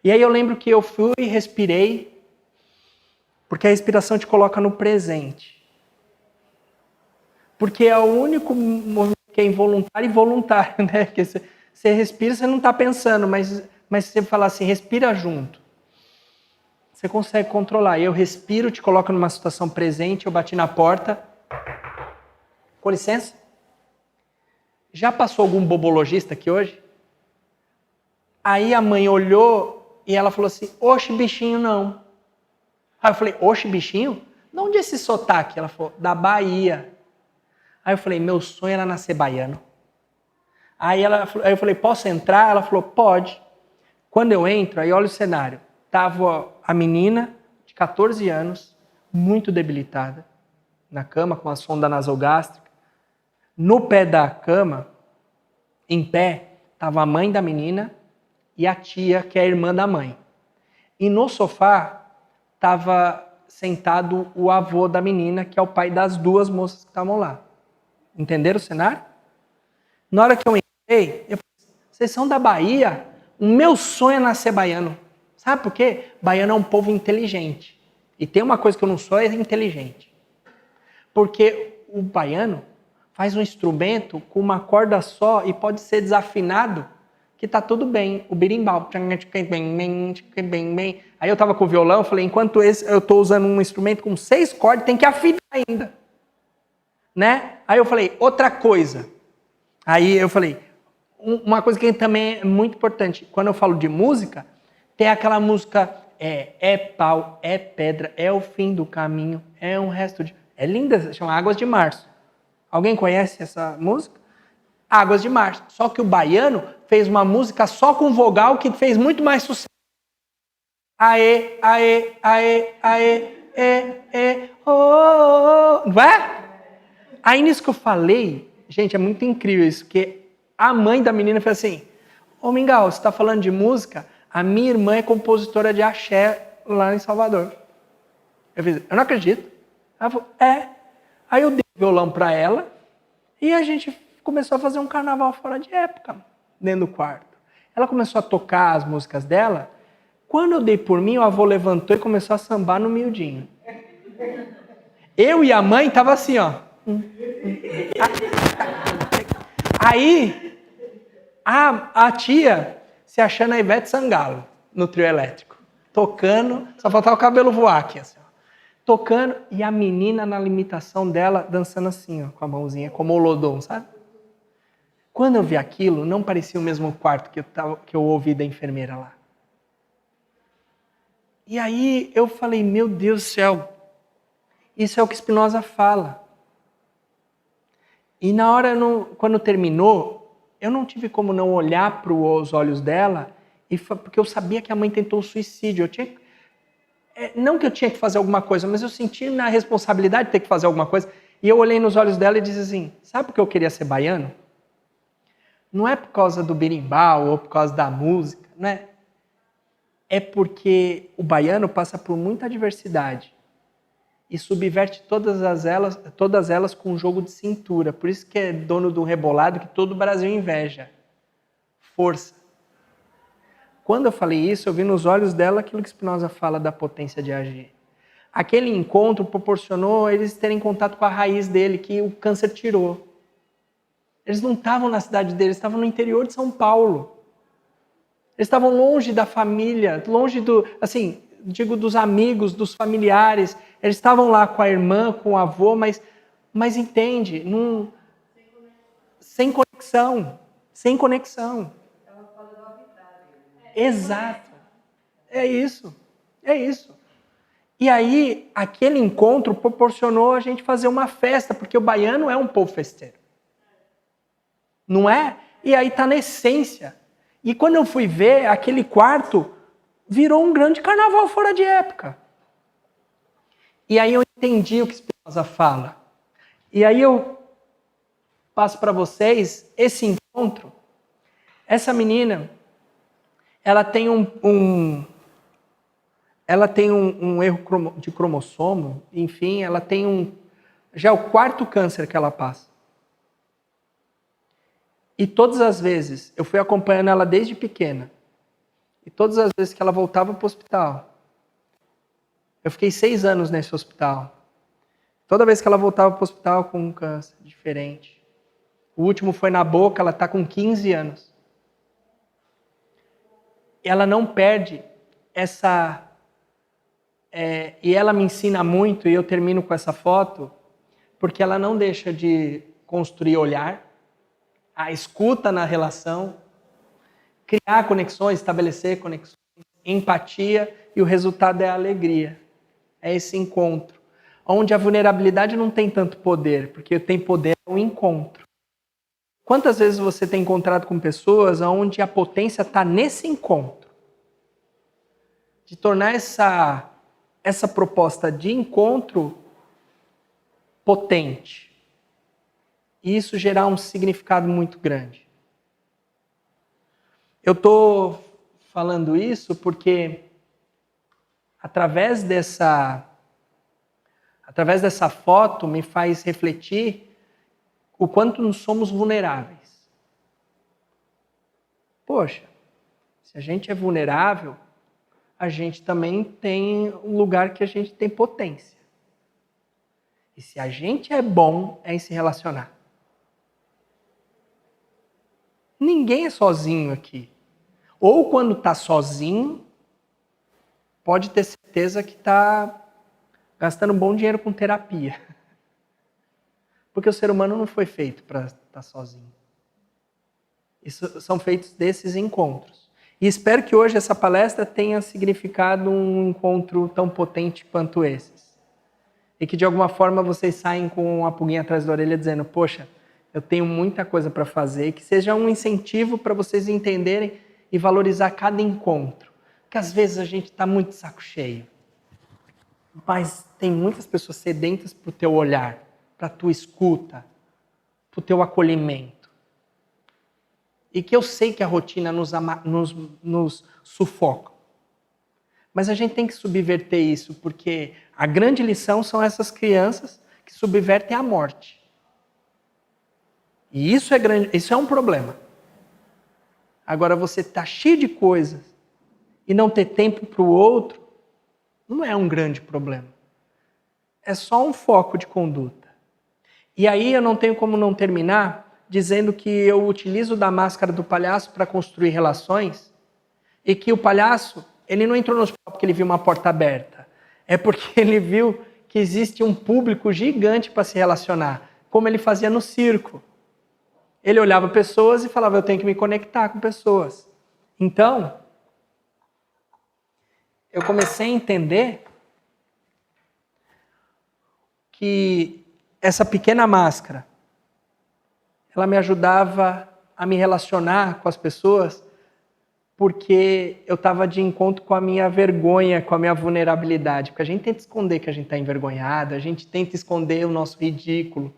Speaker 1: E aí eu lembro que eu fui e respirei, porque a respiração te coloca no presente. Porque é o único movimento que é involuntário e voluntário, né? Porque você respira, você não está pensando, mas se você falar assim, respira junto, você consegue controlar. Eu respiro, te coloco numa situação presente, eu bati na porta. Com licença? Já passou algum bobologista aqui hoje? Aí a mãe olhou e ela falou assim, oxe, bichinho, não. Aí eu falei, oxe, bichinho? De onde é esse sotaque? Ela falou, da Bahia. Aí eu falei, meu sonho era nascer baiano. Aí eu falei, posso entrar? Ela falou, pode. Quando eu entro, aí olha o cenário. Tava a menina de 14 anos, muito debilitada, na cama com a sonda nasogástrica. No pé da cama, em pé, tava a mãe da menina e a tia, que é a irmã da mãe. E no sofá tava sentado o avô da menina, que é o pai das duas moças que estavam lá. Entenderam o cenário? Na hora que eu entrei, eu falei, vocês são da Bahia? O meu sonho é nascer baiano. Sabe por quê? Baiano é um povo inteligente. E tem uma coisa que eu não sou, é inteligente. Porque o baiano faz um instrumento com uma corda só e pode ser desafinado, que tá tudo bem. O berimbau. Aí eu tava com o violão, eu falei, enquanto eu tô usando um instrumento com 6 cordas, tem que afinar ainda. Né? Aí eu falei, outra coisa. Aí eu falei, uma coisa que também é muito importante, quando eu falo de música, tem aquela música, é pau, é pedra, é o fim do caminho, é um resto de... É linda, chama Águas de Março. Alguém conhece essa música? Águas de Março. Só que o baiano fez uma música só com vogal que fez muito mais sucesso. Aê, aê, aê, aê, oh, oh, oh. Não é? Aí nisso que eu falei, gente, é muito incrível isso, porque a mãe da menina fez assim, ô Mingau, você está falando de música? A minha irmã é compositora de axé lá em Salvador. Eu fiz, eu não acredito. Ela falou, é. Aí eu dei o violão para ela e a gente começou a fazer um carnaval fora de época, dentro do quarto. Ela começou a tocar as músicas dela. Quando eu dei por mim, o avô levantou e começou a sambar no miudinho. Eu e a mãe tava assim, ó. Aí, a tia se achando a Ivete Sangalo no trio elétrico. Tocando, só faltava o cabelo voar aqui, assim, ó. Tocando, e a menina na limitação dela, dançando assim, ó, com a mãozinha, como o Lodom, sabe? Quando eu vi aquilo, não parecia o mesmo quarto que eu ouvi da enfermeira lá. E aí eu falei, meu Deus do céu, isso é o que Spinoza fala. E na hora, quando terminou, eu não tive como não olhar para os olhos dela, porque eu sabia que a mãe tentou suicídio. Não que eu tinha que fazer alguma coisa, mas eu senti na responsabilidade de ter que fazer alguma coisa. E eu olhei nos olhos dela e disse assim, sabe por que eu queria ser baiano? Não é por causa do berimbau ou por causa da música, não é? É porque o baiano passa por muita adversidade. e subverte todas elas com um jogo de cintura. Por isso que é dono do rebolado que todo o Brasil inveja. Força. Quando eu falei isso, eu vi nos olhos dela aquilo que Spinoza fala da potência de agir. Aquele encontro proporcionou eles terem contato com a raiz dele, que o câncer tirou. Eles não estavam na cidade deles, estavam no interior de São Paulo. Eles estavam longe da família, longe dos amigos, dos familiares. Eles estavam lá com a irmã, com o avô, mas entende, sem conexão. Sem conexão. Exato. É isso. É isso. E aí, aquele encontro proporcionou a gente fazer uma festa, porque o baiano é um povo festeiro. Não é? E aí tá na essência. E quando eu fui ver, aquele quarto virou um grande carnaval fora de época. E aí eu entendi o que Spinoza fala. E aí eu passo para vocês esse encontro. Essa menina, ela tem um erro de cromossomo, enfim, ela tem já é o 4º câncer que ela passa. E todas as vezes, eu fui acompanhando ela desde pequena, e todas as vezes que ela voltava para o hospital, eu fiquei 6 anos nesse hospital. Toda vez que ela voltava para o hospital com um câncer diferente. O último foi na boca, ela está com 15 anos. Ela não perde essa... e ela me ensina muito, e eu termino com essa foto, porque ela não deixa de construir olhar, a escuta na relação, criar conexões, estabelecer conexões, empatia, e o resultado é a alegria. É esse encontro. Onde a vulnerabilidade não tem tanto poder, porque tem poder o encontro. Quantas vezes você tem encontrado com pessoas onde a potência está nesse encontro? De tornar essa proposta de encontro potente. E isso gerar um significado muito grande. Eu estou falando isso porque através dessa foto me faz refletir o quanto nós somos vulneráveis. Poxa, se a gente é vulnerável, a gente também tem um lugar que a gente tem potência. E se a gente é bom, é em se relacionar. Ninguém é sozinho aqui. Ou quando está sozinho, pode ter certeza que está gastando um bom dinheiro com terapia. Porque o ser humano não foi feito para estar sozinho. Isso são feitos desses encontros. E espero que hoje essa palestra tenha significado um encontro tão potente quanto esses. E que de alguma forma vocês saem com uma pulguinha atrás da orelha dizendo, poxa, eu tenho muita coisa para fazer, que seja um incentivo para vocês entenderem e valorizar cada encontro. Porque às vezes a gente está muito de saco cheio. Mas tem muitas pessoas sedentas para o teu olhar, para a tua escuta, para o teu acolhimento. E que eu sei que a rotina nos sufoca. Mas a gente tem que subverter isso, porque a grande lição são essas crianças que subvertem a morte. E isso é um problema. Agora, você tá cheio de coisas e não ter tempo para o outro, não é um grande problema. É só um foco de conduta. E aí eu não tenho como não terminar dizendo que eu utilizo da máscara do palhaço para construir relações e que o palhaço, ele não entrou no hospital porque ele viu uma porta aberta. É porque ele viu que existe um público gigante para se relacionar, como ele fazia no circo. Ele olhava pessoas e falava, eu tenho que me conectar com pessoas. Então, eu comecei a entender que essa pequena máscara, ela me ajudava a me relacionar com as pessoas porque eu estava de encontro com a minha vergonha, com a minha vulnerabilidade. Porque a gente tenta esconder que a gente está envergonhado, a gente tenta esconder o nosso ridículo.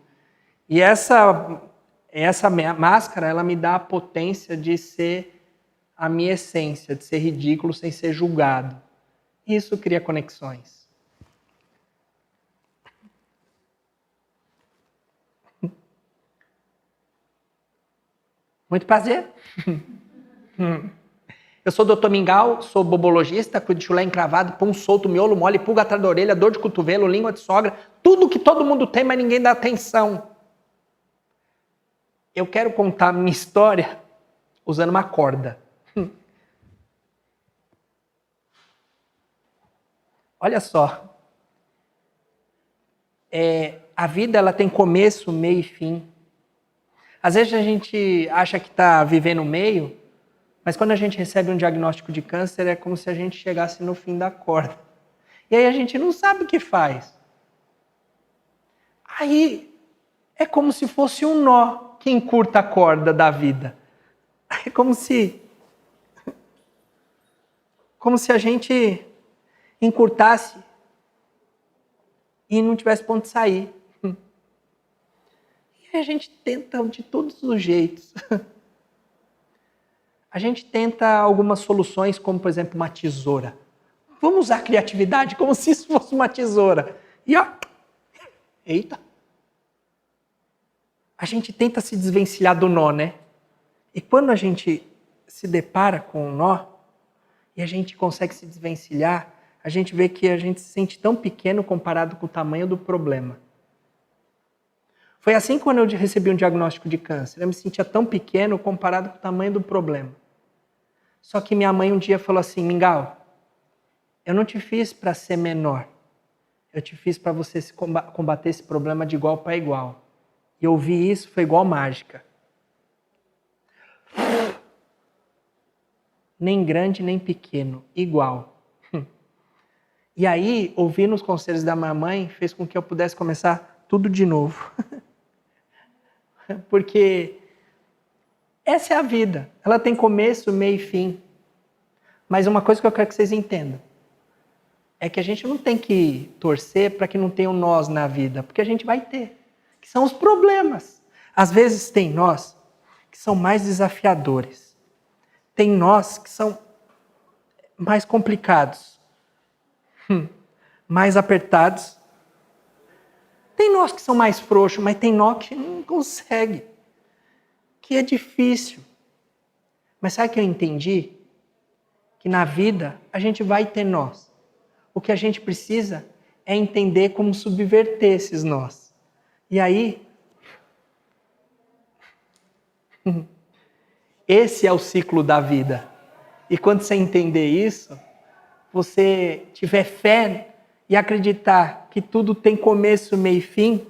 Speaker 1: E essa máscara, ela me dá a potência de ser a minha essência, de ser ridículo sem ser julgado. Isso cria conexões. Muito prazer. Eu sou Dr. Mingau, sou bobologista, cuido de chulé encravado, pum solto, miolo mole, pulga atrás da orelha, dor de cotovelo, língua de sogra, tudo que todo mundo tem, mas ninguém dá atenção. Eu quero contar minha história usando uma corda. Olha só. A vida ela tem começo, meio e fim. Às vezes a gente acha que está vivendo o meio, mas quando a gente recebe um diagnóstico de câncer é como se a gente chegasse no fim da corda. E aí a gente não sabe o que faz. Aí é como se fosse um nó que encurta a corda da vida. É como se a gente encurtasse e não tivesse ponto de sair. E a gente tenta de todos os jeitos. A gente tenta algumas soluções, como por exemplo uma tesoura. Vamos usar a criatividade como se isso fosse uma tesoura. E ó, eita. A gente tenta se desvencilhar do nó, né? E quando a gente se depara com um nó, e a gente consegue se desvencilhar, a gente vê que a gente se sente tão pequeno comparado com o tamanho do problema. Foi assim quando eu recebi um diagnóstico de câncer. Eu me sentia tão pequeno comparado com o tamanho do problema. Só que minha mãe um dia falou assim, Mingau, eu não te fiz para ser menor. Eu te fiz para você combater esse problema de igual para igual. E ouvir isso foi igual mágica. Nem grande, nem pequeno, igual. E aí, ouvir os conselhos da minha mãe fez com que eu pudesse começar tudo de novo. Porque essa é a vida. Ela tem começo, meio e fim. Mas uma coisa que eu quero que vocês entendam é que a gente não tem que torcer para que não tenham nós na vida, porque a gente vai ter, que são os problemas. Às vezes tem nós que são mais desafiadores. Tem nós que são mais complicados, mais apertados. Tem nós que são mais frouxos, mas tem nós que não consegue, que é difícil. Mas sabe o que eu entendi? Que na vida a gente vai ter nós. O que a gente precisa é entender como subverter esses nós. E aí, esse é o ciclo da vida. E quando você entender isso, você tiver fé e acreditar que tudo tem começo, meio e fim,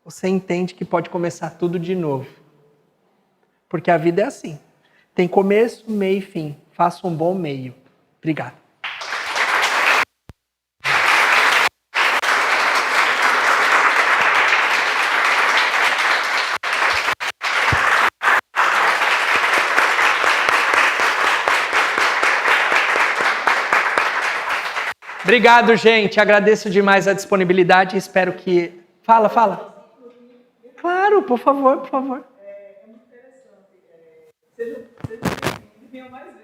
Speaker 1: você entende que pode começar tudo de novo. Porque a vida é assim. Tem começo, meio e fim. Faça um bom meio. Obrigado. Obrigado, gente. Agradeço demais a disponibilidade. Espero que... Fala. Claro, por favor.
Speaker 2: É muito interessante. Seja bem-vindo, venha mais vezes.